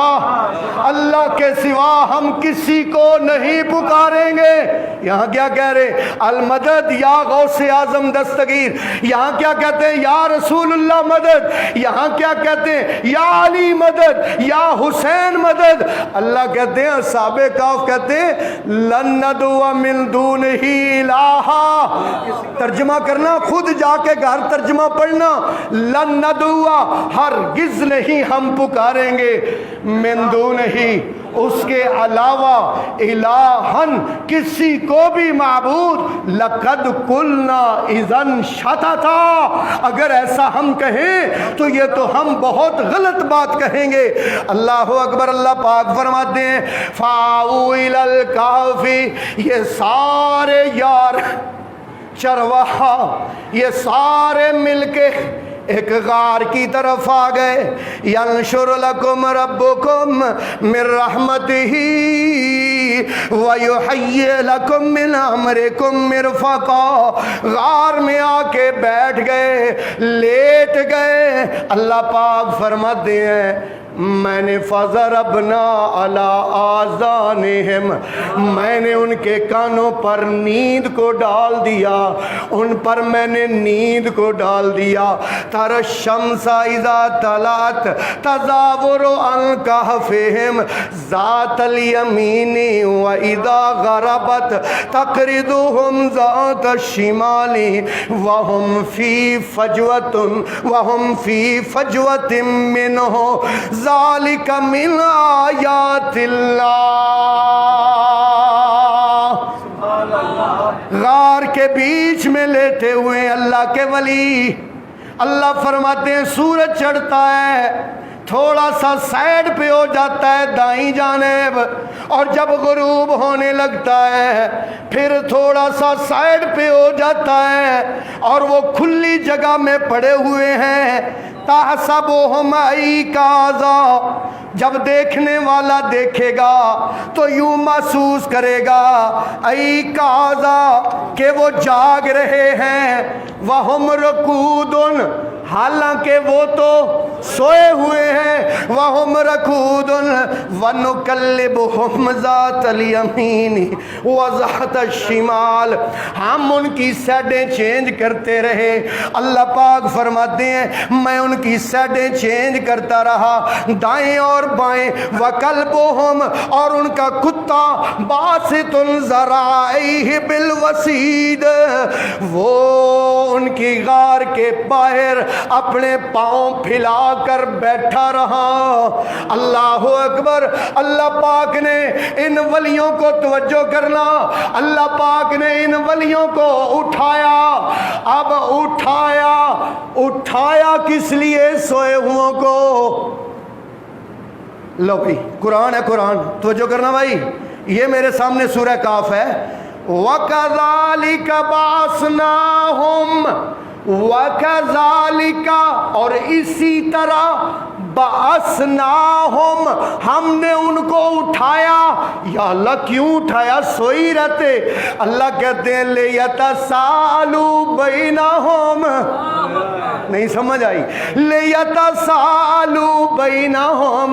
اللہ کے سوا ہم کسی کو نہیں پکاریں گے۔ یہاں کیا کہہ رہے؟ المدد یا غوث اعظم دستگیر، یہاں کیا کہتے ہیں؟ یا رسول اللہ مدد، یہاں کیا کہتے ہیں؟ یا علی مدد، یا حسین مدد۔ اللہ کہتے ہیں، اصحاب کہف کہتے ہیں لن ندعو من دونہ الہ، ترجمہ کرنا خود جا کے گھر ترجمہ پڑھنا، لن ندعو ہرگز نہیں ہم پکاریں گے، من دونہ اس کے علاوہ، الہن کسی کو بھی معبود، لقد قلنا اذن شططا، اگر ایسا ہم کہیں تو یہ تو ہم بہت غلط بات کہیں گے۔ اللہ اکبر۔ اللہ پاک فرماتے ہیں فاؤ الی الکہف، یہ سارے یار چرواہا یہ سارے مل کے ایک غار کی طرف آ گئے۔ ینشر لکم ربکم من رحمتہ ویحیی لکم من امرکم مرفقا، غار میں آ کے بیٹھ گئے، لیٹ گئے۔ اللہ پاک فرماتے ہیں میں نے فضربنا علی آذانہم، میں نے ان کے کانوں پر نیند کو ڈال دیا، ان پر میں نے نیند کو ڈال دیا۔ تر الشمس اذا طلعت تزاور عن کہفہم ذات الیمین واذا غربت تقرضهم ذات الشمال وهم فی فجوۃ منہ ذالک من آیات اللہ۔ غار کے بیچ میں لیٹے ہوئے اللہ کے ولی، اللہ فرماتے ہیں سورج چڑھتا ہے، تھوڑا سا سائڈ پہ ہو جاتا ہے دائیں جانب، اور جب غروب ہونے لگتا ہے پھر تھوڑا سا سائڈ پہ ہو جاتا ہے، اور وہ کھلی جگہ میں پڑے ہوئے ہیں۔ تحسبهم ایقاظا، جب دیکھنے والا دیکھے گا تو یوں محسوس کرے گا ایقاظا کہ وہ جاگ رہے ہیں، وہم رقود، حالانکہ وہ تو سوئے ہوئے ہیں، وہم رقود ونقلبہم ذات الیمین وذات الشمال، ہم ان کی سیڈیں چینج کرتے رہے۔ اللہ پاک فرماتے ہیں میں ان کی سیڈیں چینج کرتا رہا دائیں اور بائیں، وکلبہم، اور ان کا کتا باسط ذرائیہ بالوسید، وہ ان کی غار کے باہر اپنے پاؤں پھیلا کر بیٹھا رہا۔ اللہ اکبر۔ اللہ پاک نے ان ولیوں کو توجہ کرنا، اللہ پاک نے ان ولیوں کو اٹھایا۔ اب اٹھایا کس لیے؟ سوئے ہوں کو۔ لو بھائی قرآن ہے، قرآن توجہ کرنا بھائی، یہ میرے سامنے سورہ کاف ہے۔ وَكَذَلِكَ بَعَثْنَاهُمْ، وَكَذَلِكَ، اور اسی طرح بَعَثْنَاهُمْ، ہم نے ان کو اٹھایا۔ یا اللہ کیوں اٹھایا؟ سوئی رہتے۔ اللہ کہتے ہیں لِيَتَسَاءَلُوا بَيْنَهُمْ، نہیں سمجھ آئی؟ لِيَتَسَاءَلُوا بَيْنَهُمْ،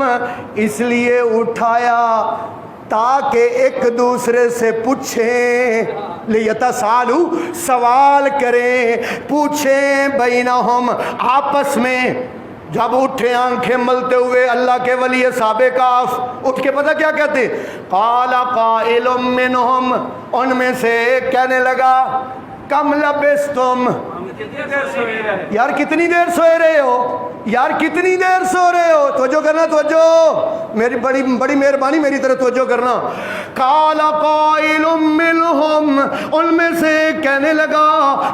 اس لیے اٹھایا تاکہ ایک دوسرے سے پوچھیں، لیتسالو، سوال کریں، پوچھیں، بینہم، آپس میں۔ جب اٹھے آنکھیں ملتے ہوئے اللہ کے ولی اصحاب کہف، اٹھ کے پتہ کیا کہتے؟ قال قائل منہم، ان میں سے ایک کہنے لگا کم لبستم، یار کتنی دیر سوئے رہے ہو، یار کتنی دیر سو رہے ہو؟ توجہ کرنا، توجہ، میری بڑی مہربانی میری طرف توجہ کرنا۔ قال قائل منہم، ان میں سے کہنے لگا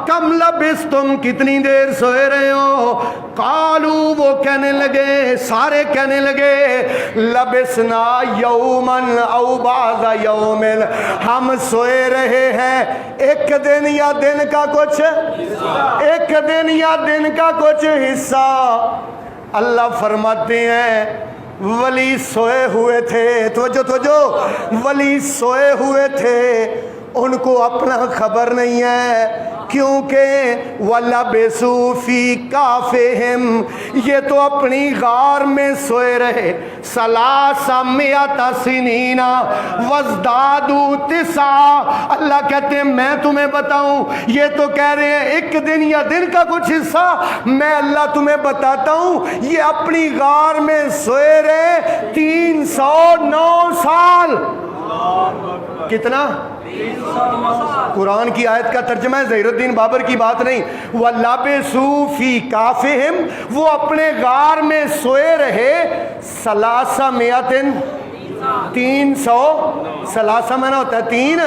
کم لبستم، کتنی دیر سوئے رہے ہو؟ قالو، وہ کہنے لگے، سارے کہنے لگے لبسنا یومن او بعض یومن، ہم سوئے رہے ہیں ایک دن یا دن کا کچھ، ایک دن یا دن کا کچھ حصہ۔ اللہ فرماتے ہیں ولی سوئے ہوئے تھے، توجہ، ولی سوئے ہوئے تھے، ان کو اپنا خبر نہیں ہے، کیونکہ وَلَبِثُوا فِي كَهْفِهِمْ، یہ تو اپنی غار میں سوئے رہے، ثَلَاثَمِائَةَ سِنِينَ وَازْدَادُوا تِسْعًا۔ اللہ کہتے ہیں میں تمہیں بتاؤں، یہ تو کہہ رہے ہیں ایک دن یا دن کا کچھ حصہ، میں اللہ تمہیں بتاتا ہوں یہ اپنی غار میں سوئے رہے 309 سال۔ کتنا؟ قرآن کی آیت کا ترجمہ ہے، ظہیر الدین بابر کی بات نہیں۔ وَلَبِثُوا فِي كَهْفِهِمْ، وہ اپنے غار میں سوئے رہے 300، 300، ثلاثہ معنی ہوتا ہے تین،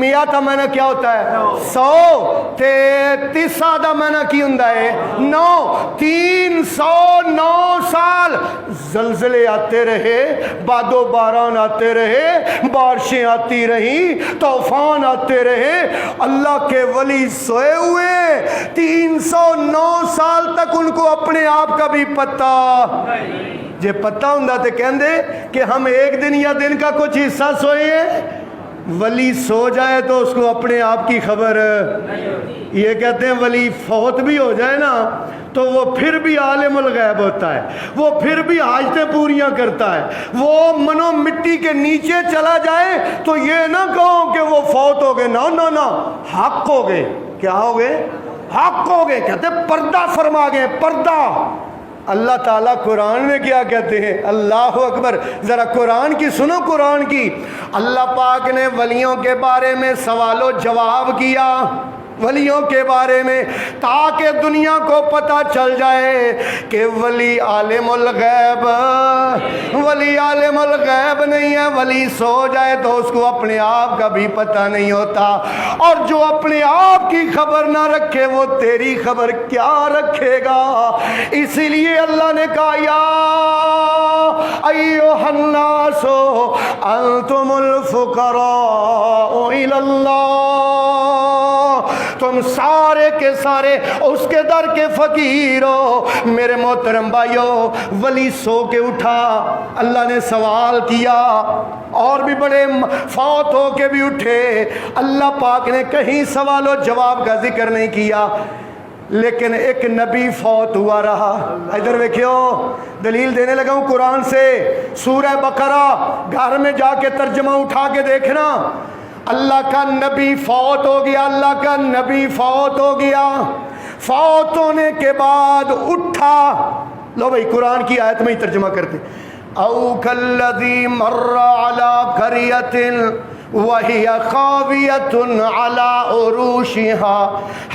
میات معنی کیا ہوتا ہے 100، تیسا دا معنی کی ہوندا ہے 9، 309 سال زلزلے آتے رہے، باد و باران آتے رہے، بارشیں آتی رہیں، طوفان آتے رہے، اللہ کے ولی سوئے ہوئے 309 سال تک، ان کو اپنے آپ کا بھی پتہ جے پتہ ہوں تو کہندے کہ ہم ایک دن یا دن کا کچھ حصہ سوئے ہیں، ولی سو جائے تو اس کو اپنے آپ کی خبر یہ کہتے ہیں ولی فوت بھی ہو جائے نا تو وہ پھر بھی عالم الغیب ہوتا ہے، وہ پھر بھی حاجتیں پوریاں کرتا ہے، وہ منو مٹی کے نیچے چلا جائے تو یہ نہ کہو کہ وہ فوت ہو گئے، نہ حق ہو گئے۔ کیا ہو گئے؟ حق ہو گئے، کہتے ہیں پردہ فرما گئے، پردہ۔ اللہ تعالیٰ قرآن میں کیا کہتے ہیں؟ اللہ اکبر، ذرا قرآن کی سنو، قرآن کی۔ اللہ پاک نے ولیوں کے بارے میں سوال و جواب کیا، ولیوں کے بارے میں، تاکہ دنیا کو پتہ چل جائے کہ ولی عالم الغیب، ولی عالم الغیب نہیں ہے، ولی سو جائے تو اس کو اپنے آپ کا بھی پتہ نہیں ہوتا، اور جو اپنے آپ کی خبر نہ رکھے وہ تیری خبر کیا رکھے گا؟ اسی لیے اللہ نے کہا یا ایھا الناس انتم الفقراء الی اللہ، تم سارے کے سارے اس کے در کے فقیر ہو۔ میرے محترم بھائیو، ولی سو کے اٹھا، اللہ نے سوال کیا، اور بھی بڑے فوت ہو کے بھی اٹھے، اللہ پاک نے کہیں سوال و جواب کا ذکر نہیں کیا، لیکن ایک نبی فوت ہوا رہا۔ ادھر دیکھو، دلیل دینے لگا ہوں قرآن سے، سورہ بقرہ، گھر میں جا کے ترجمہ اٹھا کے دیکھنا۔ اللہ کا نبی فوت ہو گیا، اللہ کا نبی فوت ہو گیا، فوت ہونے کے بعد اٹھا۔ لو بھائی قرآن کی آیت میں ہی ترجمہ کرتے، او کالذی مر علی قریۃ وہی خاویۃ علی عروشہا،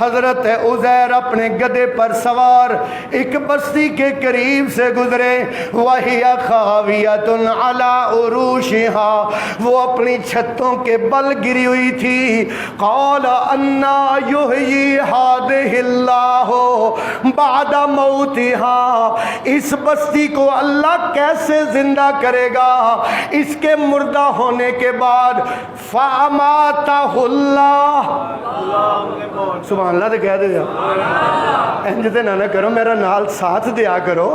حضرت عزیر اپنے گدھے پر سوار ایک بستی کے قریب سے گزرے، وہی خاویۃ علی عروشہا، وہ اپنی چھتوں کے بل گری ہوئی تھی۔ قال انا یحیی ہذہ اللہ بعد موتہا، اس بستی کو اللہ کیسے زندہ کرے گا اس کے مردہ ہونے کے بعد؟ فَأَمَاتَهُ اللَّهُ، سبحان اللہ تو کہہ دے جا، انجتے نہ کرو، میرا نال ساتھ دیا کرو۔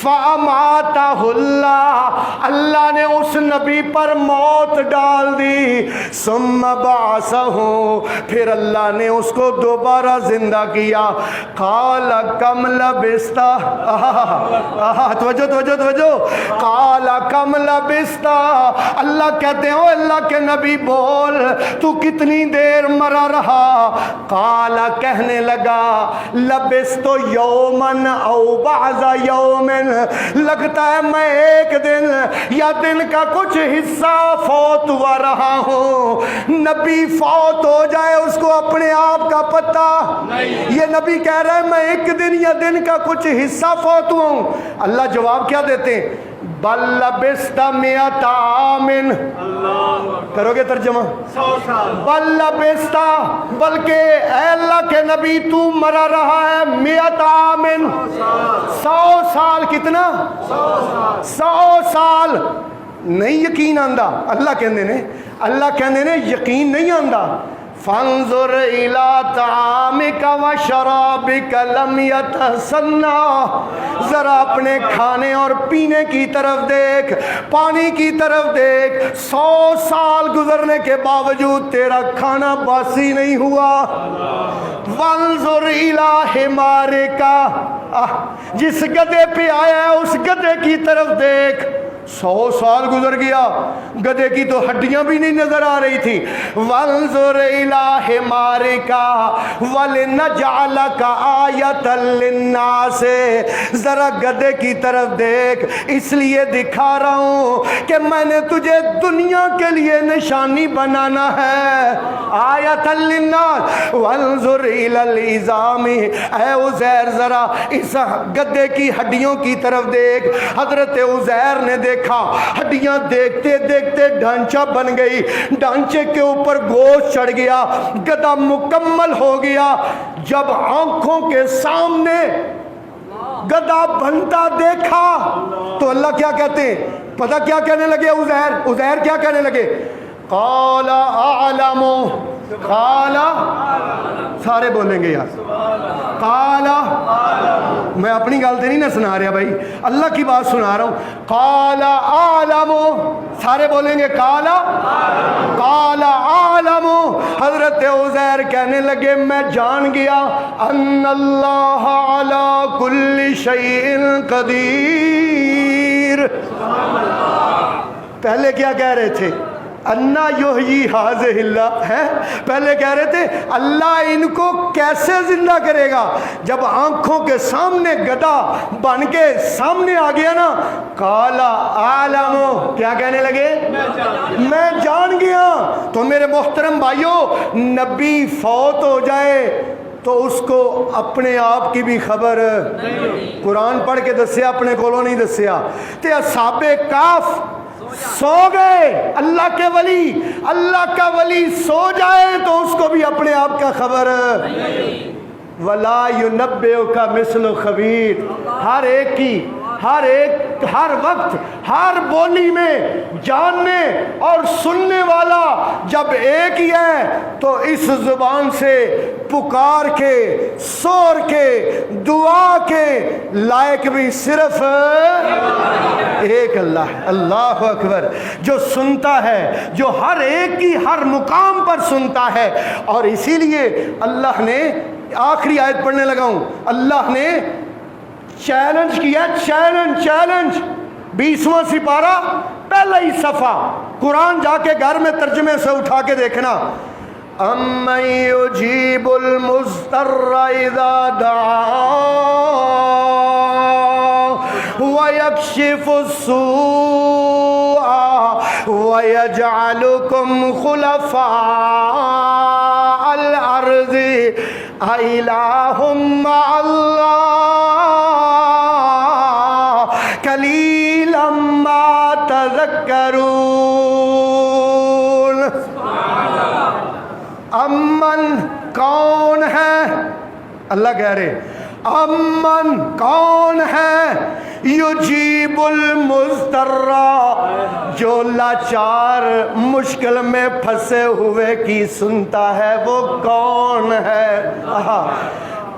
فَأَمَاتَهُ اللَّهُ، اللہ نے اس نبی پر موت ڈال دی۔ ثُمَّ بَعَثَهُ، پھر اللہ نے اس کو دوبارہ زندہ کیا۔ قَالَ كَمْ لَبِثْتَ، توجہ، قَالَ كَمْ لَبِثْتَ، اللہ کہتے ہیں اللہ کے نبی بول، تو کتنی دیر مرا رہا؟ قال، کہنے لگا، لبثت یومن او بعض یومن، لگتا ہے میں ایک دن یا دن کا کچھ حصہ فوت ہوا رہا ہوں۔ نبی فوت ہو جائے اس کو اپنے آپ کا پتہ نہیں، یہ نبی کہہ رہا ہے میں ایک دن یا دن کا کچھ حصہ فوت ہوا ہوں۔ اللہ جواب کیا دیتے ہیں؟ بل لبثت مئۃ عام، کرو گے ترجمہ؟ 100 سال۔ بل لبثت، بلکہ اے اللہ کے نبی تو مرا رہا ہے مئۃ عام، 100 سال۔ کتنا؟ 100 سال۔ نہیں یقین آندا، اللہ کہندے نے یقین نہیں آندا۔ فانظر الی طعامک و شرابک لم یتسنى، ذرا اپنے کھانے اور پینے کی طرف دیکھ، پانی کی طرف دیکھ، 100 سال گزرنے کے باوجود تیرا کھانا باسی نہیں ہوا۔ وانظر الی حمارک، جس گدھے پہ آیا ہے اس گدھے کی طرف دیکھ، 100 سال گزر گیا، گدھے کی تو ہڈیاں بھی نہیں نظر آ رہی تھی۔ وانظر الی حمارک ولنجعلک آیۃ للناس، ذرا گدھے کی طرف دیکھ، اس لیے دکھا رہا ہوں کہ میں نے تجھے دنیا کے لیے نشانی بنانا ہے۔ آیۃ للناس وانظر الی العظام، اے عزیر ذرا اس گدھے کی ہڈیوں کی طرف دیکھ۔ حضرت عزیر نے دیکھا، ہڈیاں دیکھتے دیکھتے ڈھانچہ بن گئی، ڈھانچے کے اوپر گوشت چڑھ گیا، گدھا مکمل ہو گیا۔ جب آنکھوں کے سامنے گدھا بنتا دیکھا تو اللہ کیا کہتے ہیں؟ پتہ کیا کہنے لگے؟ عزیر کیا کہنے لگے؟ قال اعلم، قال، سارے بولیں گے یار، قال، میں اپنی گل تو نہیں نہ سنا رہا بھائی، اللہ کی بات سنا رہا ہوں۔ قال اعلم، سارے بولیں گے کالا کالا عالم. حضرت عزیر کہنے لگے میں جان گیا ان اللہ علی کل شیء قدیر. پہلے کیا کہہ رہے تھے؟ انا یحیی ھذہ اللہ ہے. پہلے کہہ رہے تھے اللہ ان کو کیسے زندہ کرے گا. جب آنکھوں کے سامنے گدھا بن کے سامنے آ گیا نا، قالا اعلم، کیا کہنے لگے؟ میں جان گیا. تو میرے محترم بھائیوں، نبی فوت ہو جائے تو اس کو اپنے آپ کی بھی خبر قرآن پڑھ کے دسیا، اپنے کولوں نہیں دسیا. تے اصحاب کہف سو گئے. اللہ کے ولی، اللہ کا ولی سو جائے تو اس کو بھی اپنے آپ کا خبر. وَلَا يُنَبِّئُكَ مِثْلُ خَبِيرٍ. ہر ایک کی ہر وقت ہر بولی میں جاننے اور سننے والا جب ایک ہی ہے تو اس زبان سے پکار کے سور کے دعا کے لائق بھی صرف ایک اللہ ہے. اللہ اکبر. جو سنتا ہے، جو ہر ایک کی ہر مقام پر سنتا ہے. اور اسی لیے اللہ نے، آخری آیت پڑھنے لگا ہوں، اللہ نے چیلنج کیا. چیلنج 20واں سپارہ پہلا ہی صفحہ. قرآن جا کے گھر میں ترجمے سے اٹھا کے دیکھنا. امن یجیب المضطر اذا دعا ویکشف السوء ویجعلکم خلفاء الارض اِلٰہٌ مع اللہ قلیلا ما تذکرون. امن کون ہے؟ اللہ کہہ رہے امن کون ہے؟ یجیب المضطر، جو لاچار مشکل میں پھنسے ہوئے کی سنتا ہے. وہ کون ہے؟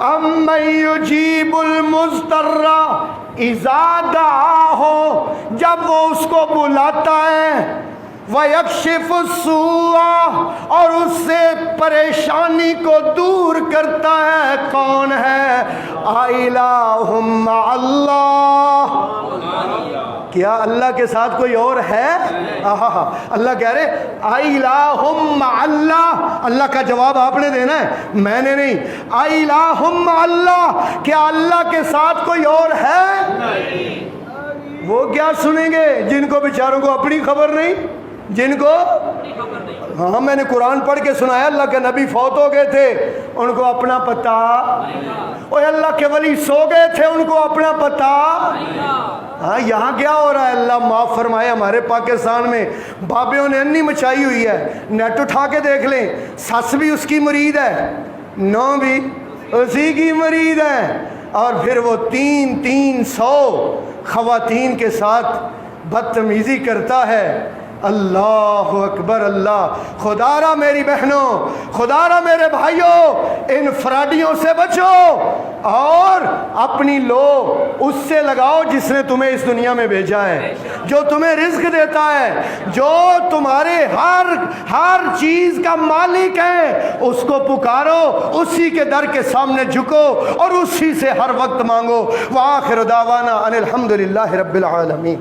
امن یجیب المضطر اذا دعاہ، جب وہ اس کو بلاتا ہے. وَيَكْشِفُ السُّوءَ، اور اس سے پریشانی کو دور کرتا ہے. کون ہے؟ اِلٰہٌ مع اللہ، کیا اللہ کے ساتھ کوئی اور ہے؟ اللہ کہہ رہے اِلٰہٌ مع اللہ. اللہ کا جواب آپ نے دینا ہے، میں نے نہیں. اِلٰہٌ مع اللہ، کیا اللہ کے ساتھ کوئی اور ہے؟ وہ کیا سنیں گے جن کو بیچاروں کو اپنی خبر نہیں، جن کو ہاں میں نے قرآن پڑھ کے سنایا اللہ کے نبی فوت ہو گئے تھے، ان کو اپنا پتہ. اوہ اللہ کے ولی سو گئے تھے، ان کو اپنا پتہ. ہاں یہاں کیا ہو رہا ہے؟ اللہ معاف فرمائے. ہمارے پاکستان میں بابیوں نے انی مچائی ہوئی ہے. نیٹ اٹھا کے دیکھ لیں، سس بھی اس کی مرید ہے، نو بھی اسی کی مرید ہے. اور پھر وہ 300 خواتین کے ساتھ بدتمیزی کرتا ہے. اللہ اکبر. اللہ خدا را میری بہنوں، خدا را میرے بھائیوں، ان فراڈیوں سے بچو اور اپنی لو اس سے لگاؤ جس نے تمہیں اس دنیا میں بھیجا ہے، جو تمہیں رزق دیتا ہے، جو تمہارے ہر چیز کا مالک ہے. اس کو پکارو، اسی کے در کے سامنے جھکو اور اسی سے ہر وقت مانگو. وآخر دعوانا ان الحمدللہ رب العالمین.